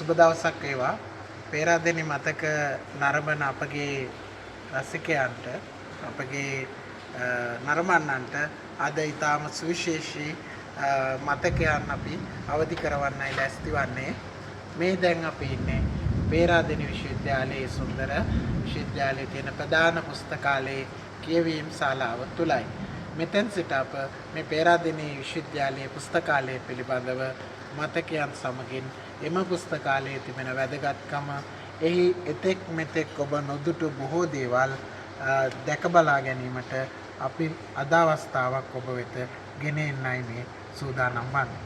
සුබ දවසක් වේවා. පේරාදෙණි මතක නරඹන අපගේ රසිකයන්ට අපගේ නරඹන්නන්ට අද ඊටාම සුවිශේෂී මතකයන් අපි අවදි කරවන්නයි ලැස්ති වන්නේ. මේ දැන් අපි ඉන්නේ පේරාදෙණි විශ්වවිද්‍යාලයේ සුන්දර විශ්වවිද්‍යාලයේ තියෙන ප්‍රධාන පුස්තකාලයේ කියවීම් ශාලාව තුලයි. මෙතෙන් සිට අප මේ පේරාදෙණි විශ්වවිද්‍යාලයේ පුස්තකාලය පිළිබඳව මතකයන් සමගින් එම පුස්තකාලයේ තිබෙන වැදගත්කම එහි එතෙක් මෙතෙක් ඔබ නොදුටු බොහෝ දේවල් දැක බලා ගැනීමට අපි අද අවස්ථාවක් ඔබ වෙත ගෙන එන්නයි මේ සූදානම් වන්නේ.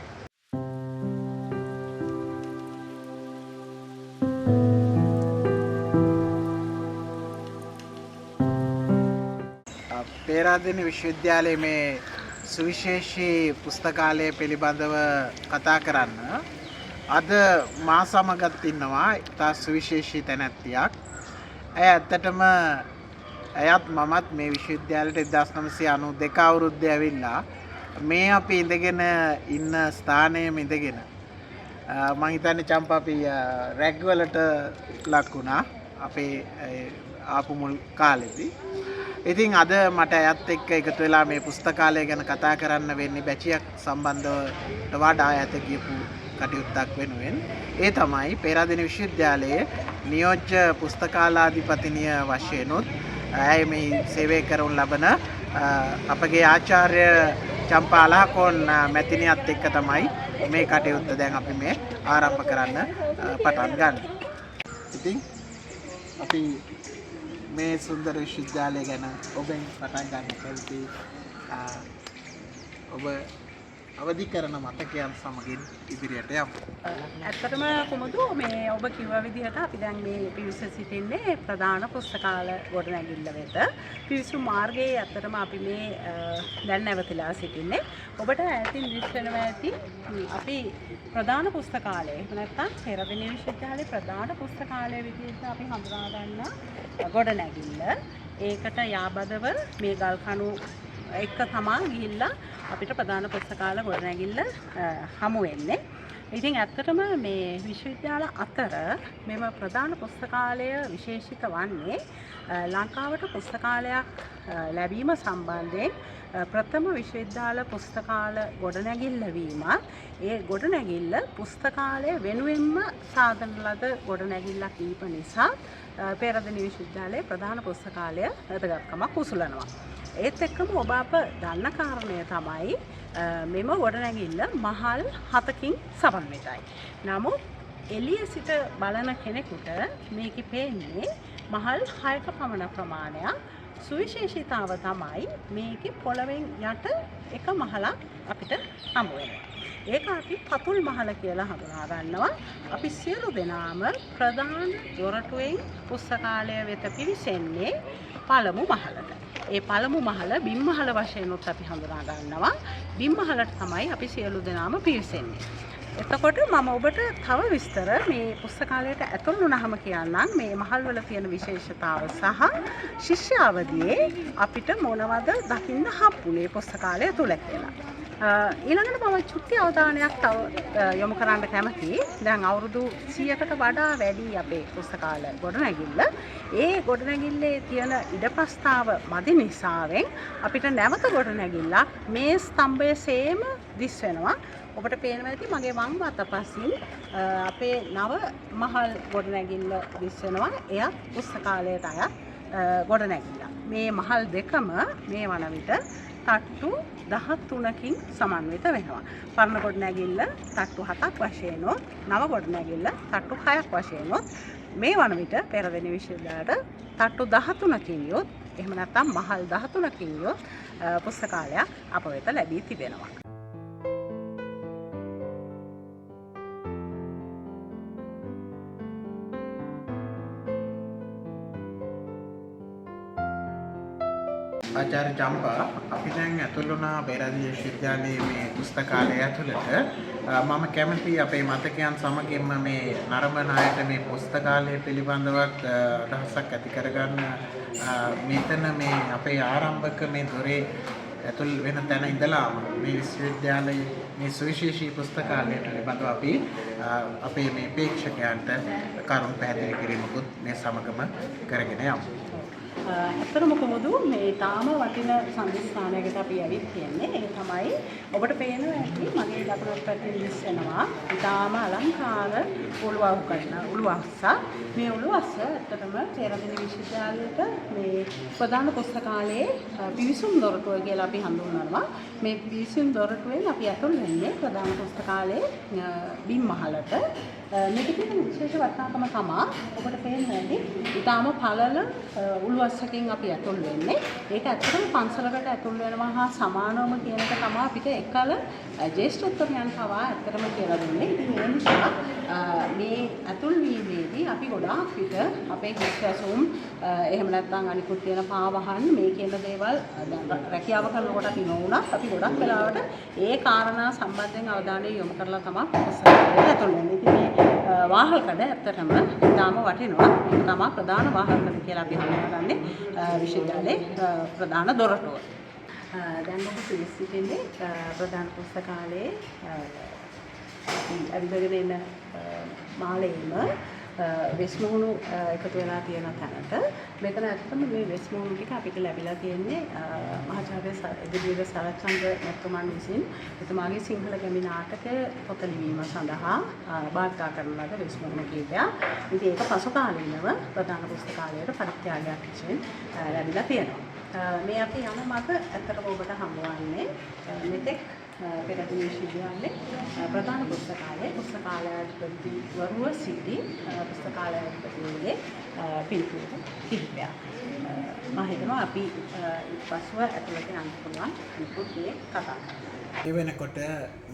පේරාදෙණි විශ්වවිද්‍යාලයේ මේ සුවිශේෂී පුස්තකාලය පිළිබඳව කතා කරන්න අද මා සමගත් ඉන්නවා ඉතා සුවිශේෂී තැනැත්තියක්. ඇය ඇත්තටම ඇයත් මමත් මේ විශ්වවිද්‍යාලයට 1992 අවුරුද්දේ ඇවිල්ලා මේ අපි ඉඳගෙන ඉන්න ස්ථානයේම ඉඳගෙන මම හිතන්නේ චම්පා අපි රැග් වලට ලක් වුණා අපේ ආපු මුල් කාලෙදී. ඉතින් අද මට ඇයත් එක්ක එකතු වෙලා මේ පුස්තකාලය ගැන කතා කරන්න වෙන්නේ බැචියක් සම්බන්ධවට වඩා ඈත ගියපු කටයුත්තක් වෙනුවෙන්. ඒ තමයි පේරාදෙණි විශ්වවිද්‍යාලයේ නියෝජ්‍ය පුස්තකාලාධිපතිනිය වශයෙන් ඇය මේ සේවය කරනු ලබන අපගේ ආචාර්ය චම්පා අලහකෝන් මැතිණියත් එක්ක තමයි මේ කටයුත්ත දැන් අපි මේ ආරම්භ කරන්න පටන් ගන්න. ඉතින් අපි මේ සුන්දර විශ්වවිද්‍යාලය ගැන ඔබෙන් පටන් ගන්න කැමති ඔබ අවදි කරන මතකයන් සමගින් ඉදිරියට යමු. ඇත්තටම කොමුදු මේ ඔබ කිව්ව විදිහට අපි දැන් මේ පිවිස සිටින්නේ ප්‍රධාන පුස්තකාල ගොඩනැගිල්ල වෙත. පිවිසු මාර්ගයේ ඇත්තටම අපි මේ දැන් නැවතිලා සිටින්නේ. ඔබට ඈතින් දිස්වෙනවා ඇති අපි ප්‍රධාන පුස්තකාලය. එහෙම නැත්නම් පේරාදෙණි විශ්වවිද්‍යාලයේ ප්‍රධාන පුස්තකාලය විදිහට අපි හඳුනා ගන්න ගොඩනැගිල්ල. ඒකට යාබදව මේ ගල්කණු එක තමා ගිහිල්ලා අපිට ප්‍රධාන පුස්තකාල ගොඩනැගිල්ල හමු වෙන්නේ. ඉතින් ඇත්තටම මේ විශ්වවිද්‍යාල අතර මෙම ප්‍රධාන පුස්තකාලය විශේෂිත වන්නේ ලංකාවට පුස්තකාලයක් ලැබීම සම්බන්ධයෙන් ප්‍රථම විශ්වවිද්‍යාල පුස්තකාල ගොඩනැගිල්ල වීමත් ඒ ගොඩනැගිල්ල පුස්තකාලය වෙනුවෙන්ම සාදන ලද ගොඩනැගිල්ලක් වීම නිසා පේරාදෙණි විශ්වවිද්‍යාලයේ ප්‍රධාන පුස්තකාලය වැදගත්කමක් උසුලනවා. ඒත් එක්කම ඔබ අප දන්න කාරණය තමයි මෙම ගොඩනැගිල්ල මහල් 7කින් සමන්විතයි. නමුත් එළිය සිට බලන කෙනෙකුට මේකේ පේන්නේ මහල් 6ක පමණ ප්‍රමාණයක්. සුවිශේෂීතාව තමයි මේකේ පොළවෙන් යට එක මහලක් අපිට හමු වෙනවා. ඒක අපි පතුල් මහල කියලා හඳුනා ගන්නවා. අපි සියලු දෙනාම ප්‍රධාන දොරටුවෙන් පුස්තකාලය වෙත පිවිසෙන්නේ පළමු මහලට. ඒ පළමු මහල බිම් මහල වශයෙන් අපි හඳුනා ගන්නවා. බිම් මහලට තමයි අපි සියලු දෙනාම පිවිසෙන්නේ. එතකොට මම ඔබට තව විස්තර මේ පුස්තකාලයට ඇතුල් වුණාම කියන්නම් මේ මහල් වල තියෙන විශේෂතාව සහ ශිෂ්‍යාවදියේ අපිට මොනවද දකින්න හම්බුනේ පුස්තකාලය තුල කියලා. ඊළඟට මම චුට්ටි අවධානයක් තව යොමු කරන්න කැමතියි. දැන් අවුරුදු 100කට වඩා වැඩි අපේ පුස්තකාල ගොඩනැගිල්ල. ඒ ගොඩනැගිල්ලේ තියෙන ඉඩ ප්‍රස්තාව මදි නිසාවෙන් අපිට නැවත ගොඩනැගිල්ලක් මේ ස්තම්භයේ සේම දිස් වෙනවා. ඔබට පේනවා ඇති මගේ වම් අත පසින් අපේ නව මහල් ගොඩනැගිල්ල දිස් වෙනවා. එයත් පුස්තකාලයට අයත් ගොඩනැගිල්ල. මේ මහල් දෙකම මේ වන විට තට්ටු 13කින් සමන්විත වෙනවා. පරණ ගොඩනැගිල්ල තට්ටු 7ක් වශයෙන් නව ගොඩනැගිල්ල තට්ටු 6ක් වශයෙන් මේ වන විට පේරාදෙණි විශ්වවිද්‍යාලයට තට්ටු 13කින් යොත් එහෙම නැත්නම් මහල් 13කින් යොත් පුස්තකාලයක් අප වෙත ලැබී තිබෙනවා. ආචාර්ය චම්පා අපි දැන් ඇතුල් වුණා පේරාදෙණි විශ්වවිද්‍යාලයේ මේ පුස්තකාලය ඇතුළට. මම කැමතියි අපේ මතකයන් සමගින්ම මේ නරඹන අයට මේ පුස්තකාලය පිළිබඳවත් අදහසක් ඇති කරගන්න. මෙතන මේ අපේ ආරම්භක මේ දොරේ ඇතුල් වෙන තැන ඉඳලාම මේ විශ්වවිද්‍යාලයේ මේ සුවිශේෂී පුස්තකාලයට පිළිබඳව අපි අපේ මේ ප්‍රේක්ෂකයන්ට කරුණු පැහැදිලි කිරීමකුත් මේ සමගම කරගෙන යමු. ඇත්තටම කොමුදු මේ තාම වටින සංස්ථානයකට අපි ඇවිත් තියෙන්නේ. ඒ තමයි ඔබට පේනවා ඇති මගේ දකුණු පැත්තේ දිස්සෙනවා. ඊටාම අලංකාර උළුවහක් කරන උළුවස්ස. මේ උළුවස්ස ඇත්තටම චේරදින විශ්වවිද්‍යාලයට මේ ප්‍රධාන පුස්තකාලයේ පිවිසුම් දොරටුව කියලා අපි හඳුන්වනවා. මේ පිවිසුම් දොරටුවෙන් අපි ඇතුල් වෙන්නේ ප්‍රධාන පුස්තකාලයේ බිම් මහලට. මේකේ තියෙන විශේෂ වටිනාකම තමයි ඔබට පේන්නේ ඇති ඊටාම පළල උළුවස්සකින් අපි ඇතුල් වෙන්නේ. ඒක ඇත්තටම පන්සලකට ඇතුල් වෙනවා හා සමානවම කියන එක තමයි අපිට එකල ජ්‍යෙෂ්ඨත්වයන් පවා ඇත්තටම කියලා දුන්නේ. ඉතින් ඒ නිසා මේ ඇතුල් වීමේදී අපි ගොඩාක් විට අපේ හිස්වැසුම් එහෙම නැත්නම් අනිකුත් තියෙන පාවහන් මේ කියන දේවල් රැකියාව කරනකොට අපි නොවුණත් අපි ගොඩක් වෙලාවට ඒ කාරණා සම්බන්ධයෙන් අවධානය යොමු කරලා තමයි පුස්තකාලයට ඇතුල් වෙන්නේ. ඉතින් මේ වාහල්කඩ ඇත්තටම ඉතාම වටිනවා. ඒක තමයි ප්‍රධාන වාහල්කඩ කියලා අපි හඳුන්වන්නේ විශ්වවිද්‍යාලයේ ප්‍රධාන දොරටුව. දැන් ඔබ සිටින්නේ ප්‍රධාන පුස්තකාලයේ අවිදගෙන එන මාලේම වෙස්මුහුණු එකතු වෙලා තියෙන තැනට. මෙතන ඇත්තම මේ වෙස්මුහුණු ටික අපිට ලැබිලා තියෙන්නේ මහාචාර්ය එදිරිවීර සරච්චන්ද්‍ර මැතිතුමන් විසින් එතුමාගේ සිංහල ගැමි නාටකය පොත ලිවීම සඳහා භාවිතා කරන ලද වෙස්මුහුණු කීපයක්. ඉතින් ඒක පසු කාලීනව ප්‍රධාන පුස්තකාලයට පරිත්‍යාගයක් වශයෙන් ලැබිලා තියෙනවා. මේ අපි යන මඟ ඇත්තටම ඔබට හමුවන්නේ මෙතෙක් පෙරදින විශ්වවිද්‍යාලයේ ප්‍රධාන පුස්තකාලයාධිපතිවරුව සිටි පුස්තකාලයාධිපතිවරුන්ගේ පිළිතුරු කිහිපයක්. මම හිතනවා අපි පසුව ඇතුළට යන්න පුළුවන් අනිකුත් මේ කතා කරන්න. ඒ වෙනකොට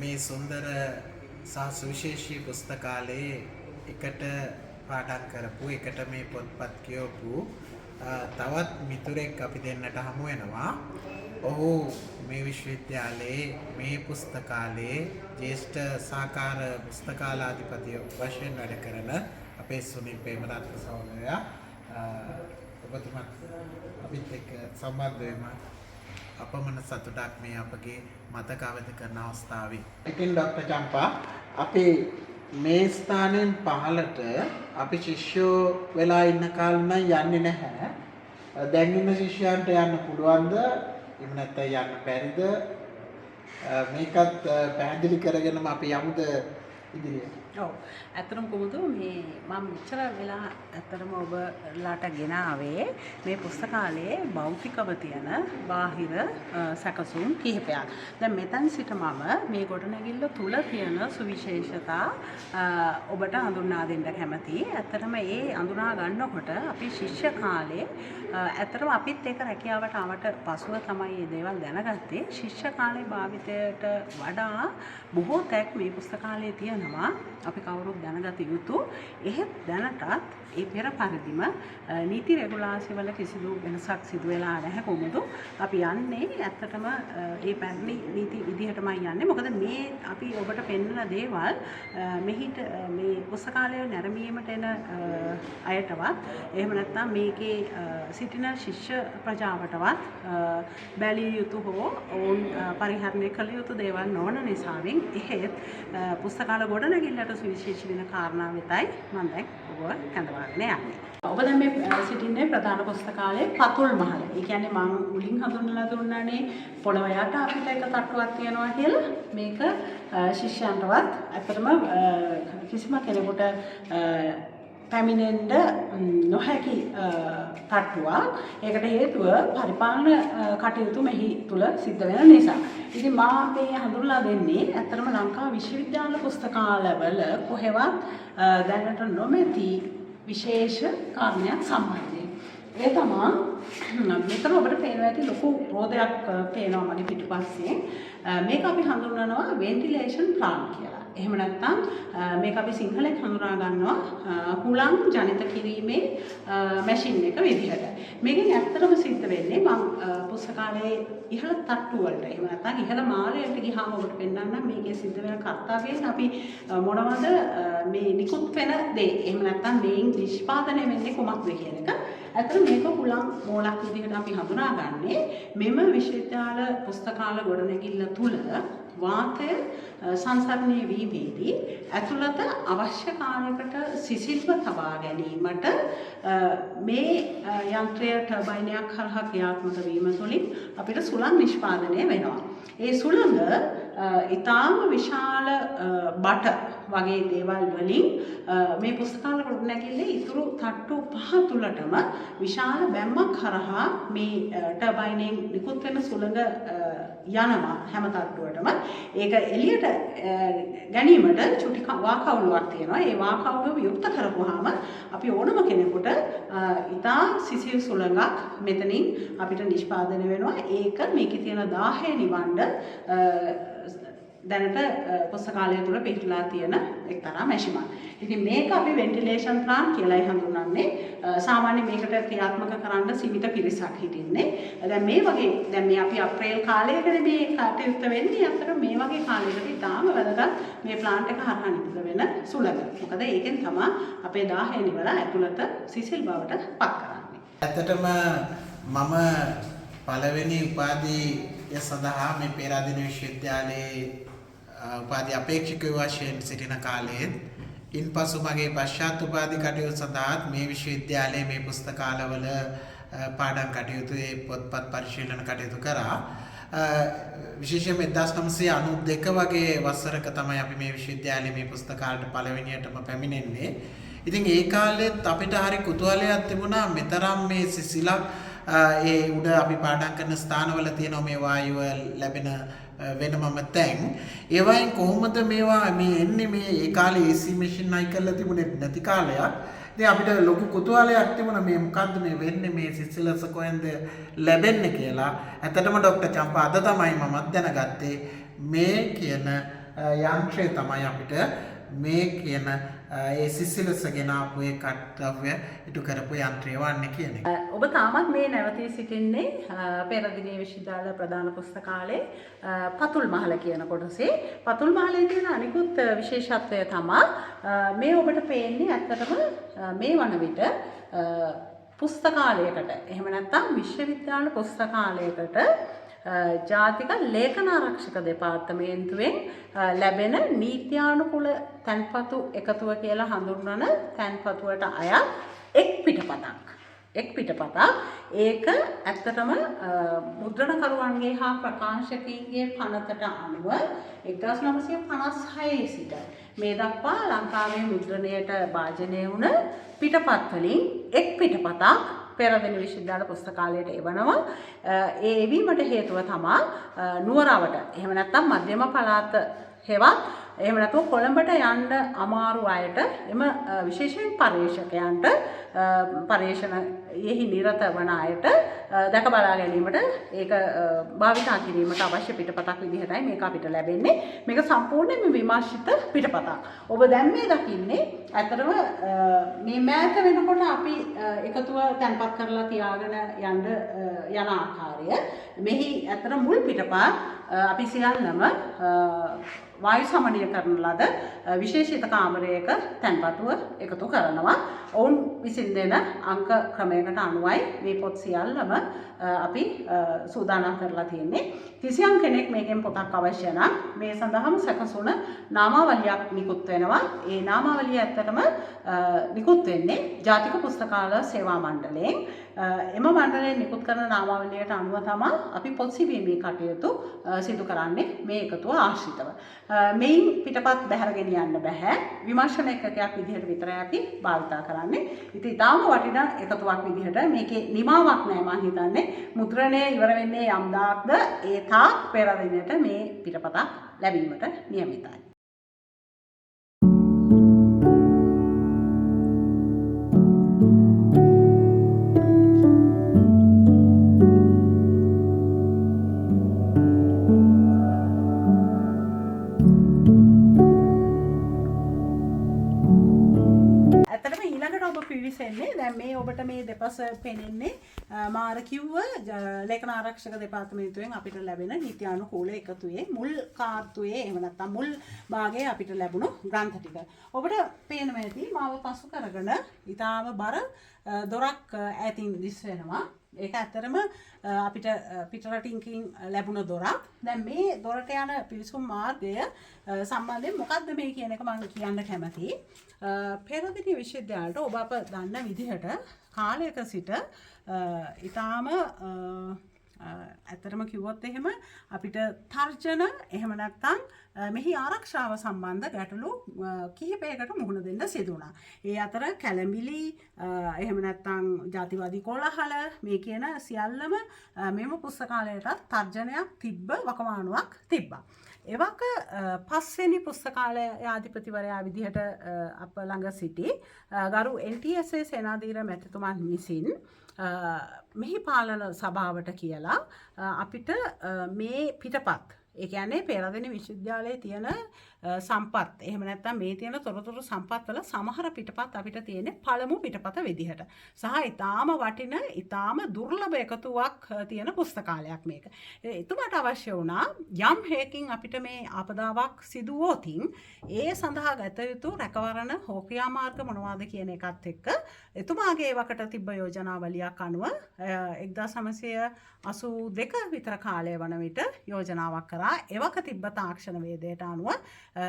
මේ සුන්දර සහ සුවිශේෂී පුස්තකාලයේ එකට පාඩම් කරපු එකට මේ පොත්පත් කියවපු තවත් මිතුරෙක් අපි දෙන්නට හමු වෙනවා. ඔහු මේ විශ්වවිද්‍යාලයේ මේ පුස්තකාලයේ ජ්‍යෙෂ්ඨ සහකාර පුස්තකාලාධිපති වශයෙන් වැඩ කරන අපේ සුනිල් ප්‍රේමරත්න සහෝදරයා. ඔබතුමත් අපිත් එක්ක සම්බන්ධ වෙම අපමණ සතුටක් මේ අපගේ මතක අවදි කරන අවස්ථාවේ. ඉතින් ඩොක්ටර් චම්පා අපි මේ ස්ථානයෙන් පහළට අපි ශිෂ්‍යෝ වෙලා ඉන්න කාලෙ නම් යන්නේ නැහැ. දැන් ඉන්න ශිෂ්‍යයන්ට යන්න පුළුවන්ද? එහෙම නැත්නම් යන්න බැරිද? මේකත් පැහැදිලි කරගෙනම අපි යමුද ඉදිරියට? ඔව්. ඇත්තටම කොහොමද මේ මම මෙච්චර වෙලා ඇත්තටම ඔබලාට ගෙන ආවේ මේ පුස්තකාලයේ භෞතිකව තියෙන බාහිර සැකසුම් කිහිපයක්. දැන් මෙතන සිට මම මේ ගොඩනැගිල්ල තුල තියෙන සුවිශේෂතා ඔබට හඳුන්වා දෙන්න කැමතියි. ඇත්තටම ඒ හඳුනා ගන්නකොට අපි ශිෂ්‍ය කාලේ ඇත්තටම අපිත් ඒක රැකියාවට ආවට පසුව තමයි මේ දේවල් දැනගත්තේ. ශිෂ්‍ය කාලේ භාවිතයට වඩා බොහෝ තැක් මේ පුස්තකාලයේ තියෙනවා. අපි කවුරුත් දැනගත යුතු. එහෙත් දැනටත් ඒ පෙර පරිදිම නීති රෙගුලාසි වල කිසිදු වෙනසක් සිදු වෙලා නැහැ කොහොමද? අපි යන්නේ ඇත්තටම ඒ පැරණි නීති විදිහටමයි යන්නේ. මොකද මේ අපි ඔබට පෙන්වන දේවල් මෙහිට මේ පුස්තකාලය නැරඹීමට එන අයටවත් එහෙම නැත්නම් මේකේ සිටින ශිෂ්‍ය ප්‍රජාවටවත් බැලිය යුතු හෝ ඔවුන් පරිහරණය කළ යුතු දේවල් නොවන නිසාවෙන් එහෙත් පුස්තකාල ගොඩනැගිල්ලට සුවිශේෂී වෙන කාරණා වෙතයි මම දැන් ඔබ කැඳවාගෙන යන්නේ. ඔබ දැන් මේ සිටින්නේ ප්‍රධාන පුස්තකාලයේ පතුල් මහල. ඒ කියන්නේ මම මුලින් හඳුන්වලා දුන්නානේ පොළව යට අපිට එක තට්ටුවක් තියෙනවා කියලා. මේක ශිෂ්‍යයන්ටවත් ඇත්තටම කිසිම කෙනෙකුට පැමිණෙන්න නොහැකි තට්ටුවක්. ඒකට හේතුව පරිපාලන කටයුතු මෙහි තුල සිද්ධ වෙන නිසා. ඉතින් මම මේ හඳුන්වලා දෙන්නේ ඇත්තටම ලංකා විශ්වවිද්‍යාල පුස්තකාලවල කොහෙවත් දැනට නොමැති විශේෂ කාරණයක් සම්බන්ධයෙන්. ඒ තමයි මෙතන ඔබට පේනවා ඇති ලොකු රෝදයක් පේනවා මගේ පිටුපස්සේ. මේක අපි හඳුන්වනවා වෙන්ටිලේෂන් ප්ලාන්ට් කියලා. එහෙම නැත්නම් මේක අපි සිංහලෙන් හඳුනා ගන්නවා හුලං ජනිත කිරීමේ මැෂින් එක විදිහට. මේකෙන් ඇත්තටම සිද්ධ වෙන්නේ මම පුළුවන් පුස්තකාලයේ ඉහළ තට්ටු වලට එහෙම නැත්නම් ඉහළ මාලයට ගියාම ඔබට පෙන්වන්න මේකේ සිද්ධ වෙන කර්තව්‍යයෙන් අපි මොනවද මේ නිකුත් වෙන දේ එහෙම නැත්නම් මේන් නිෂ්පාදනය වෙන්නේ කොමක්ද කියන එක. ඇත්තට මේක හුලං මෝලක් විදිහට අපි හඳුනාගන්නේ මෙම විශ්වවිද්‍යාල පුස්තකාල ගොඩනැගිල්ල තුල වාතය සංසරණය වීමේදී ඇතුළත අවශ්‍ය කාලයකට සිසිල්ව තබා ගැනීමට මේ යන්ත්‍රය ටර්බයිනයක් හරහා ක්‍රියාත්මක වීම තුළින් අපිට සුළං නිෂ්පාදනය වෙනවා. ඒ සුළඟ ඊටාම විශාල බට වගේ දේවල් වලින් මේ පුස්තකාල ගොඩනැගිල්ලේ ඉතුරු තට්ටු 5 තුලටම විශාල බැම්මක් හරහා මේ ටර්බයිනෙන් නිකුත් වෙන සුළඟ යනවා හැම තට්ටුවටම. ඒක එළියට ගැනීමට චුටි වාකවුලක් තියෙනවා. ඒ වාකවුල වියුක්ත කරපුවාම අපි ඕනම කෙනෙකුට ඉතා සිසිල් සුළඟක් මෙතනින් අපිට නිෂ්පාදනය වෙනවා. ඒක මේකේ තියෙන 10 නිවන්න දැනට පුස්තකාලය තුළ පිහිටලා තියෙන එක්තරා මැෂිමක්. ඉතින් මේක අපි වෙන්ටිලේෂන් ප්ලාන්ට් කියලායි හඳුන්වන්නේ. සාමාන්‍ය මේකට ක්‍රියාත්මක කරන්න සීමිත පිරිසක් හිටින්නේ. දැන් මේ වගේ දැන් මේ අපි අප්‍රේල් කාලයකදී මේ කටයුත්ත වෙන්නේ. අතර මේ වගේ කාලයකදී තාම වැදගත් මේ ප්ලාන්ට් එක හරහා නිකුත් වෙන සුළඟ. මොකද ඒකෙන් තමයි අපේ 10 නිවල ඇතුළත සිසිල් බවට පත් කරන්නේ. ඇත්තටම මම පළවෙනි උපාධිය සඳහා මේ පේරාදෙණිය විශ්වවිද්‍යාලයේ උපාධි අපේක්ෂකව වශයෙන් සිටින කාලයේ ඉන්පසු මගේ පශ්චාත් උපාධි කටයුතු සඳහාත් මේ විශ්වවිද්‍යාලයේ මේ පුස්තකාලවල පාඩම් කටයුතු පොත්පත් පරිශීලන කටයුතු කරා. විශේෂයෙන්ම 1992 වගේ වසරක තමයි අපි මේ විශ්වවිද්‍යාලයේ මේ පුස්තකාලයට පළවෙනියටම පැමිණෙන්නේ. ඉතින් ඒ කාලෙත් අපිට හරි කුතුහලයක් තිබුණා මෙතරම් මේ සිසිලක් ඒ උඩ අපි පාඩම් කරන ස්ථානවල තියෙන මේ වායුව ලැබෙන වෙනමම තැන් ඒවයින් කොහොමද මේවා මේ එන්නේ මේ ඒ කාලේ AC මැෂින් අයි කරලා තිබුණේ නැති කාලයක්. ඉතින් අපිට ලොකු කුතුහලයක් තිබුණා මේ මොකද්ද මේ වෙන්නේ මේ සිසිලස කොහෙන්ද ලැබෙන්නේ කියලා. ඇත්තටම ડોક્ટર චම්පා අද තමයි මමත් දැනගත්තේ මේ කියන යන්ත්‍රය තමයි අපිට මේ කියන ඒ සිසිලස ගෙන ආපු ඒ කර්තව්‍ය ඉටු කරපු යන්ත්‍රය වන්නේ කියන එක. ඔබ තාමත් මේ නැවතී සිටින්නේ පේරාදෙණිය විශ්වවිද්‍යාල ප්‍රධාන පුස්තකාලයේ පතුල් මහල කියන කොටසේ. පතුල් මහලේ තියෙන අනිකුත් විශේෂත්වය තමයි මේ ඔබට පේන්නේ ඇත්තටම මේ වන විට පුස්තකාලයකට එහෙම නැත්නම් විශ්වවිද්‍යාල පුස්තකාලයකට ජාතික ලේඛනාරක්ෂක දෙපාර්තමේන්තුවෙන් ලැබෙන නීත්‍යානුකූල තැන්පතු එකතුව කියලා හඳුන්වන තැන්පතුවට අයත් එක් පිටපතක්. එක් පිටපතක් ඒක ඇත්තටම මුද්‍රණකරුවන්ගේ හා ප්‍රකාශකයින්ගේ පනතට අනුව 1956 සිට මේ දක්වා ලංකාවේ මුද්‍රණයට භාජනය වුණ පිටපත් වලින් එක් පිටපතක් පේරාදෙණිය විශ්වවිද්‍යාල පුස්තකාලයට එවනවා. ඒ එවීමට හේතුව තමයි නුවරවට එහෙම නැත්නම් මධ්‍යම පළාත හෙවත් එහෙම නැත්නම් කොළඹට යන්න අමාරු අයට එම විශේෂයෙන් පර්යේෂකයන්ට පර්යේෂණයෙහි නිරත වන අයට දැක බලා ගැනීමට ඒක භාවිතා කිරීමට අවශ්‍ය පිටපතක් විදිහටයි මේක අපිට ලැබෙන්නේ. මේක සම්පූර්ණයෙන්ම විමර්ශිත පිටපතක්. ඔබ දැන් මේ දකින්නේ ඇත්තටම මේ මෑත වෙනකොට අපි එකතුව තැන්පත් කරලා තියාගෙන යන ආකාරය. මෙහි ඇත්තට මුල් පිටපත් අපි සියල්ලම වායු සමනය කරන ලද විශේෂිත කාමරයක තැන්පතුව එකතු කරනවා. ඔවුන් විසින් දෙන අංක ක්‍රමයකට අනුවයි මේ පොත් සියල්ලම අපි සූදානම් කරලා තියෙන්නේ. කිසියම් කෙනෙක් මේකෙන් පොතක් අවශ්‍ය නම් මේ සඳහාම සැකසුන නාමාවලියක් නිකුත් වෙනවා. ඒ නාමාවලිය ඇත්තටම නිකුත් වෙන්නේ ජාතික පුස්තකාල සේවා මණ්ඩලයෙන්. එම මණ්ඩලයෙන් නිකුත් කරන නාමාවලියට අනුව තමයි අපි පොත් සිවීමේ කටයුතු සිදු කරන්නේ මේ එකතුව ආශ්‍රිතව. මෙයින් පිටපත් බැහැරගෙන යන්න බෑ. විමර්ශන එකකයක් විදිහට විතරයි අපි භාවිතා කරන්නේ. ඉතින් ඊටාම වටිනා එකතුවක් විදිහට මේකේ නිමාවක් නෑ මම හිතන්නේ. මුද්‍රණය ඉවර වෙන්නේ යම් දාක්ද ඒ තාක් පේරාදෙණියට මේ පිටපතක් ලැබීමට නියමිතයි. පිවිසෙන්නේ දැන් මේ ඔබට මේ දෙපස පෙනෙන්නේ මාර කිව්ව ලේඛන ආරක්ෂක දෙපාර්තමේන්තුවෙන් අපිට ලැබෙන නීත්‍යානුකූල එකතුවේ මුල් කාර්තුවේ එහෙම නැත්නම් මුල් භාගයේ අපිට ලැබුණු ග්‍රන්ථ ටික. ඔබට පේනවා ඇති මාව පසු කරගෙන ඊටාම බර දොරක් ඈතින් දිස් වෙනවා. ඒක ඇත්තරම අපිට පිටරටින්කින් ලැබුණ දොරක්. දැන් මේ දොරට යන පිවිසුම් මාර්ගය සම්බන්ධයෙන් මොකක්ද මේ කියන එක මම කියන්න කැමතියි. පෙරදිග විශ්වවිද්‍යාලයට ඔබ අප දන්න විදිහට කාලයක සිට ඊටාම ඇත්තටම කිව්වොත් එහෙම අපිට තර්ජන එහෙම නැත්නම් මෙහි ආරක්ෂාව සම්බන්ධ ගැටලු කිහිපයකට මුහුණ දෙන්න සිදු වුණා. ඒ අතර කැළඹිලි එහෙම නැත්නම් ජාතිවාදී කොළහල මේ කියන සියල්ලම මෙම පුස්තකාලයටත් තර්ජනයක් තිබ්බ වකවානුවක් තිබ්බා. එවක පස්වෙනි පුස්තකාලයාධිපතිවරයා විදිහට අප ළඟ සිටි ගරු NTSA සේනාධීර මැතිතුමන් විසින් මෙහි පාලන සභාවට කියලා අපිට මේ පිටපත් ඒ කියන්නේ පෙරදිග විශ්වවිද්‍යාලයේ තියෙන සම්පත් එහෙම නැත්නම් මේ තියෙන තොරතුරු සම්පත් වල සමහර පිටපත් අපිට තියෙන්නේ පළමු පිටපත විදිහට. සහ ඊටාම වටින ඊටාම දුර්ලභ එකතුවක් තියෙන පුස්තකාලයක් මේක. එතුමාට අවශ්‍ය වුණා යම් හේකින් අපිට මේ ආපදාවක් සිදු වුවොතින් ඒ සඳහා ගත යුතු රැකවරණ හෝ ක්‍රියාමාර්ග මොනවාද කියන එකත් එක්ක එතුමාගේ වකට තිබ්බ යෝජනාවලියක් අනුව 1982 විතර කාලය වන විට යෝජනාවක් කරා එවක තිබ්බ තාක්ෂණ වේදයට අනුව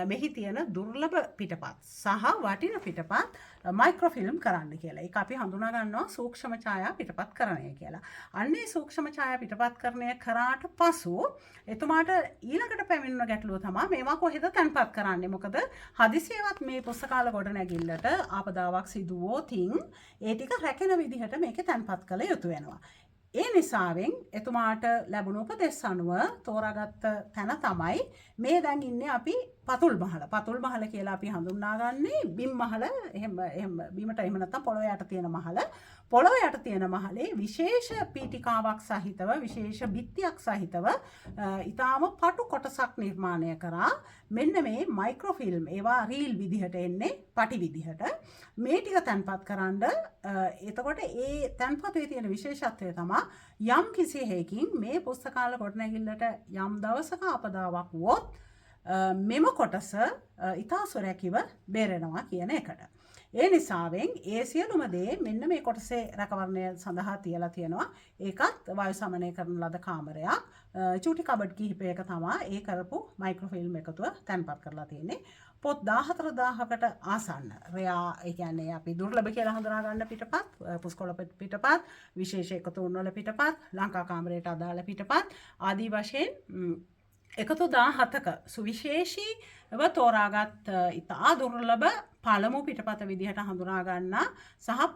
මෙහි තියෙන දුර්ලභ පිටපත් සහ වටින පිටපත් මයික්‍රොෆිල්ම් කරන්න කියලා. ඒක අපි හඳුනා ගන්නවා සූක්ෂම ඡායා පිටපත් කරණය කියලා. අන්නේ සූක්ෂම ඡායා පිටපත් කරණය කරාට පසු එතුමාට ඊළඟට පැමිණෙන ගැටලුව තමයි මේවා කොහෙද තැන්පත් කරන්නේ. මොකද හදිසියවත් මේ පුස්තකාල ගොඩනැගිල්ලට ආපදාවක් සිදු වුවොතින් ඒ ටික රැකෙන විදිහට මේක තැන්පත් කළ යුතු වෙනවා. ඒ නිසාවෙන් එතුමාට ලැබුණු උපදෙස් අනුව තෝරාගත්ත තැන තමයි මේ දැන් ඉන්නේ අපි පතුල් මහල. පතුල් මහල කියලා අපි හඳුන්වාගන්නේ බිම් මහල. එහෙම බිමට එහෙම නැත්නම් පොළොව යට තියෙන මහල. පොළොව යට තියෙන මහලේ විශේෂ පීඨිකාවක් සහිතව විශේෂ බිත්තියක් සහිතව ඊටාම පටු කොටසක් නිර්මාණය කරා. මෙන්න මේ මයික්‍රොෆිල්ම් ඒවා රීල් විදිහට එන්නේ පටි විදිහට. මේ ටික තැන්පත් කරන්ඩ එතකොට ඒ තැන්පතේ තියෙන විශේෂත්වය තමයි යම් කිසි හේකින් මේ පුස්තකාල ගොඩනැගිල්ලට යම් දවසක අපදාවක් වුවොත් මෙම කොටස ඉතා සුරැකිව බේරෙනවා කියන එකට. ඒ නිසාවෙන් ඒ සියලුම දේ මෙන්න මේ කොටසේ රැකවරණය සඳහා තියලා තියෙනවා. ඒකත් වායු සමනය කරන ලද කාමරයක්. චූටි කබඩ් කිහිපයක තමයි ඒ කරපු මයික්‍රොෆිල්ම් එකතුව තැන්පත් කරලා තියෙන්නේ. පොත් 14000කට ආසන්න. රෙයා ඒ කියන්නේ අපි දුර්ලභ කියලා හඳුනා ගන්න පිටපත්, පුස්කොළ පිටපත්, විශේෂ එකතුන් වල පිටපත්, ලංකා කාමරයට අදාළ පිටපත් ආදී වශයෙන් එකතු 17ක සුවිශේෂීව තෝරාගත් ඉතා දුර්ලභ පළමු පිටපත විදිහට හඳුනා ගන්නා සහ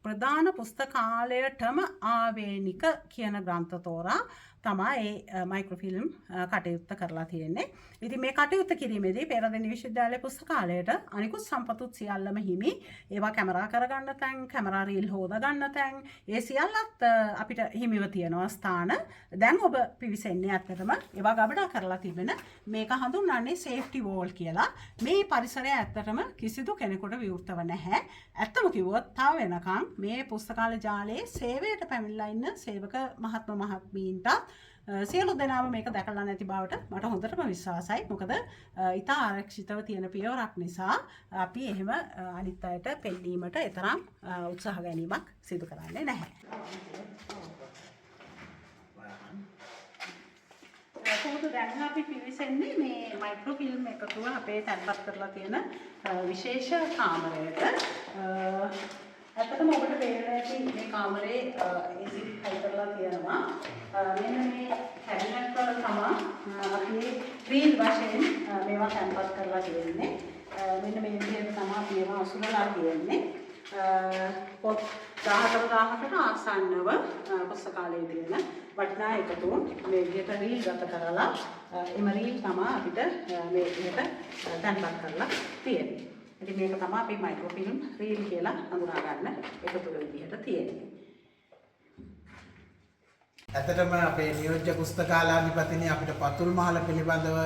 ප්‍රධාන පුස්තකාලයටම ආවේනික කියන ග්‍රන්ථ තෝරා තමයි ඒ මයික්‍රොෆිල්ම් කටයුත්ත කරලා තියෙන්නේ. ඉතින් මේ කටයුත්ත කිරීමේදී පෙරදිග විශ්වවිද්‍යාලයේ පුස්තකාලයට අනිකුත් සම්පතුත් සියල්ලම හිමි. ඒවා කැමරා කරගන්න තැන්, කැමරා රීල් හොදා ගන්න තැන්, ඒ සියල්ලත් අපිට හිමිව තියෙනවා ස්ථාන. දැන් ඔබ පිවිසෙන්නේ ඇත්තටම ඒවා ගබඩා කරලා තිබෙන මේක හඳුන්වන්නේ සේෆ්ටි වෝල් කියලා. මේ පරිසරය ඇත්තටම කිසිදු කෙනෙකුට විවෘතව නැහැ. ඇත්තම කිව්වොත් තව වෙනකම් මේ පුස්තකාල ජාලයේ සේවයට පැමිණලා ඉන්න සේවක මහත්ම මහත්මීන්ට සියලු දෙනාම මේක දැකලා නැති බවට මට හොඳටම විශ්වාසයි. මොකද ඊට ආරක්ෂිතව තියෙන පියවරක් නිසා අපි එහෙම අනිත් අයට පෙන්නීමට තරම් උත්සාහ ගැනීමක් සිදු කරන්නේ නැහැ. කොහොමද දැන් අපි පිවිසෙන්නේ මේ මයික්‍රොෆිල්ම් එකතුව අපේ තැන්පත් කරලා තියෙන විශේෂ කාමරයට. ඇත්තටම ඔබට පේනවා ඇති මේ කාමරේ AC හයි කරලා තියෙනවා. මෙන්න මේ කැබිනට් වල තමයි අපි රීල් වශයෙන් මේවා තැන්පත් කරලා තියෙන්නේ. මෙන්න මේ විදිහට තමයි අපි මේවා අසුරලා තියෙන්නේ. පොත් 14000කට ආසන්නව පුස්තකාලයේ තියෙන වටිනා එකතුන් මේ විදිහට රීල් ගත කරලා එම රීල් තමයි අපිට මේ විදිහට තැන්පත් කරලා තියෙන්නේ. ඉතින් මේක තමයි අපි මයික්‍රොෆිල්ම් රීල් කියලා හඳුනා ගන්න එකතු විදිහට තියෙන්නේ. ඇත්තටම අපේ නියෝජ්‍ය පුස්තකාලාධිපතිනි අපිට පතුල් මහල පිළිබඳව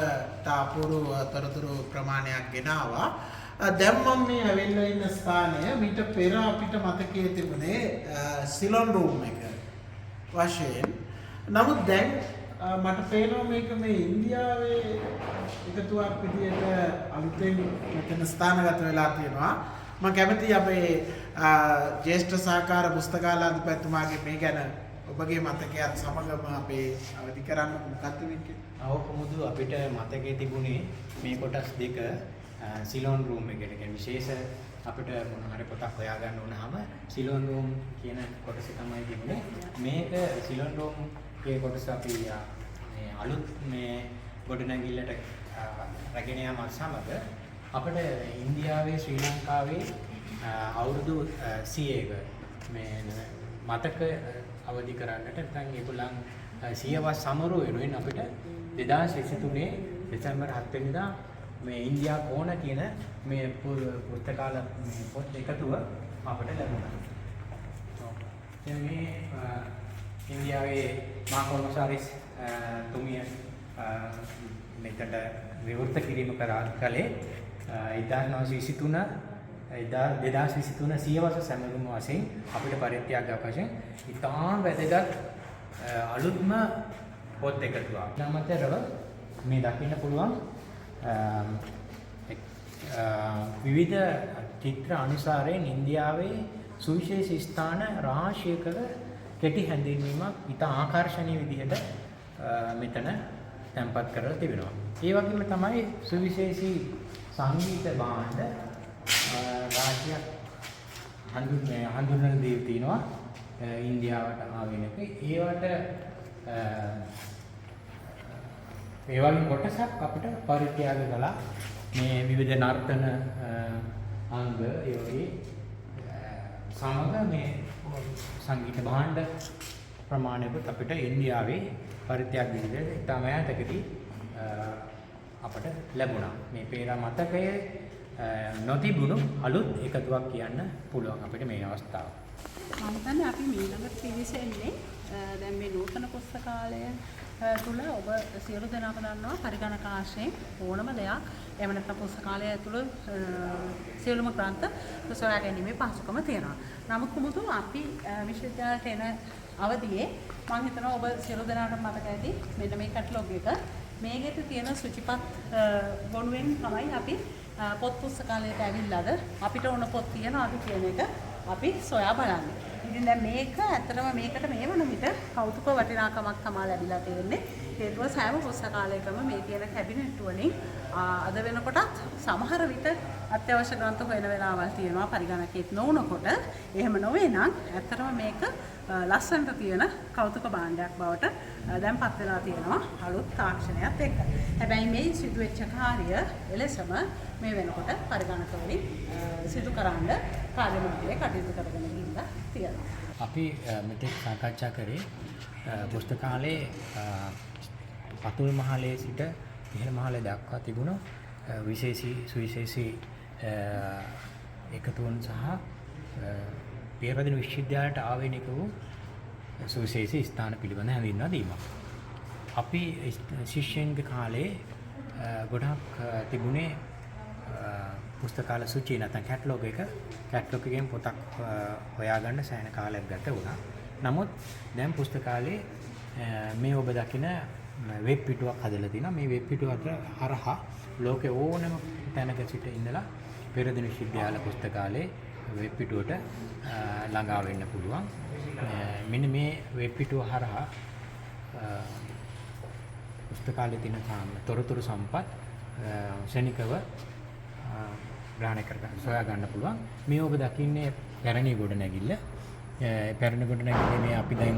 අපූර්ව තොරතුරු ප්‍රමාණයක් ගෙනාවා. දැන් මම මේ ඇවිල්ලා ඉන්න ස්ථානය මීට පෙර අපිට මතකයේ තිබුණේ සිලොන් රූම් එක. වශයෙන් නමුත් දැන් මට පේනවා මේක මේ ඉන්දියාවේ එකතුවක් විදියට අලුතෙන් මෙතන ස්ථානගත වෙලා තියෙනවා. මම කැමතියි අපේ ජ්‍යෙෂ්ඨ සහකාර පුස්තකාලාධිපතිතුමාගේ මේ ගැන ඔබගේ මතකයත් සමගම අපේ අවදි කරන්න මොකක්ද වෙන්නේ? අවුරුදු අපිට මතකයේ තිබුණේ මේ කොටස් දෙක සිලෝන් රූම් එකට කියන්නේ විශේෂ අපිට මොන හරි පොතක් හොයාගන්න වුණාම සිලෝන් රූම් කියන කොටස තමයි තිබුණේ. මේක සිලෝන් රූම් කියන කොටස අපි මේ අලුත් මේ ගොඩනැගිල්ලට රැගෙන යාම සමග අපිට ඉන්දියාවේ ශ්‍රී ලංකාවේ අවුරුදු 100ක මේ මතක අවදි කරන්නට නැත්නම් ඒගොල්ලන් 100 වස් සමරුව වෙනුවෙන් අපිට 2023 දෙසැම්බර් 7 වෙනිදා මේ ඉන්දියා කෝණ කියන මේ පුස්තකාල මේ පොත් එකතුව අපිට ලැබුණා. දැන් මේ ඉන්දියාවේ මහා කොමසාරිස් තුමිය මෙතන විවෘත කිරීම කළේ 1923 සියවස සැමරුම වශයෙන් අපිට පරිත්‍යාගයක් වශයෙන් ඉතාම වැදගත් අලුත්ම පොත් එකතුවක්. නමතරව මේ දකින්න පුළුවන් විවිධ චිත්‍ර අනුසාරයෙන් ඉන්දියාවේ සුවිශේෂී ස්ථාන රාශියක කෙටි හැඳින්වීමක් ඉතා ආකර්ශනීය විදිහට මෙතන තැන්පත් කරලා තිබෙනවා. ඒ වගේම තමයි සුවිශේෂී සංගීත භාණ්ඩ රාශියක් හඳුන්වන දේ තියෙනවා ඉන්දියාවට ආවෙන එක. ඒවට ඒ වගේ කොටසක් අපිට පරිත්‍යාග කළා. මේ විවිධ නර්තන අංග ඒ වගේ සමග මේ සංගීත භාණ්ඩ ප්‍රමාණයකට අපිට ඉන්දියාවේ පරිත්‍යාග විදිහට ඉතාම ඈතකදී අපට ලැබුණා. මේ පේරා මතකයේ නොතිබුණු අලුත් එකතුවක් කියන්න පුළුවන් අපිට මේ අවස්ථාව. මම හිතන්නේ අපි ඊළඟට පිවිසෙන්නේ දැන් මේ නූතන පුස්තකාලය තුළ ඔබ සියලු දෙනාම දන්නවා පරිගණක ආශ්‍රයෙන් ඕනම දෙයක් එහෙම නැත්නම් පුස්තකාලය ඇතුළු සියලුම ග්‍රන්ථ සොයා ගැනීමේ පහසුකම තියෙනවා. නමුත් කොමුතු අපි විශ්වවිද්‍යාලයට එන අවදියේ මම හිතනවා ඔබ සියලු දෙනාට මතක ඇති මෙන්න මේ කැටලොග් එක මේකෙත් තියෙන සුචිපත් ගොනුවෙන් තමයි අපි පොත් පුස්තකාලයට ඇවිල්ලාද අපිට ඕන පොත් තියනවාද කියන එක අපි සොයා බලන්නේ. ඉතින් දැන් මේක ඇත්තටම මේකට මේ වන විට කෞතුක වටිනාකමක් තමයි ලැබිලා තියෙන්නේ. හේතුව සෑම පුස්තකාලයකම මේ තියෙන කැබිනට් වලින් අද වෙනකොටත් සමහර විට අත්‍යවශ්‍ය ග්‍රන්ථ හොයන වෙලාවල් තියෙනවා පරිගණකයේත් නොවුනකොට. එහෙම නොවේ නම් ඇත්තටම මේක ලස්සනට තියෙන කෞතුක භාණ්ඩයක් බවට දැන්පත් වෙලා තියෙනවා අලුත් තාක්ෂණයත් එක්ක. හැබැයි මේ සිදුවෙච්ච කාර්ය එලෙසම මේ වෙනකොට පරිගණක වලින් සිදු කරන්න කාර්යමණ්ඩලය කටයුතු කරගෙන ඉඳලා තියෙනවා. අපි මෙතෙක් සාකච්ඡා කරේ පුස්තකාලයේ පතුල් මහලේ සිට ඉහළ මහලේ දක්වා තිබුණු විශේෂී සුවිශේෂී එකතුන් සහ පේරාදෙණිය විශ්වවිද්‍යාලයට ආවේනික වූ සුවිශේෂී ස්ථාන පිළිබඳ හැඳින්වා දීමක්. අපි ශිෂ්‍යයන්ගේ කාලේ ගොඩක් තිබුණේ පුස්තකාල සූචිය නැත්නම් කැටලොග් එකෙන් පොතක් හොයාගන්න සෑහෙන කාලයක් ගත වුණා. නමුත් දැන් පුස්තකාලේ මේ ඔබ දකින වෙබ් පිටුවක් හදලා තිනවා. මේ වෙබ් පිටුව හරහා ලෝකේ ඕනෑම තැනක සිට ඉඳලා පේරාදෙණිය විශ්වවිද්‍යාල පුස්තකාලේ වෙබ් පිටුවට ළඟා වෙන්න පුළුවන්. මෙන්න මේ වෙබ් පිටුව හරහා පුස්තකාලයේ තියෙන තොරතුරු සම්පත් ශනිකව ග්‍රහණය කරගන්න සොයා ගන්න පුළුවන්. මේ ඔබ දකින්නේ පැරණි ගොඩනැගිල්ල. පැරණි ගොඩනැගිල්ලේ මේ අපි දැන්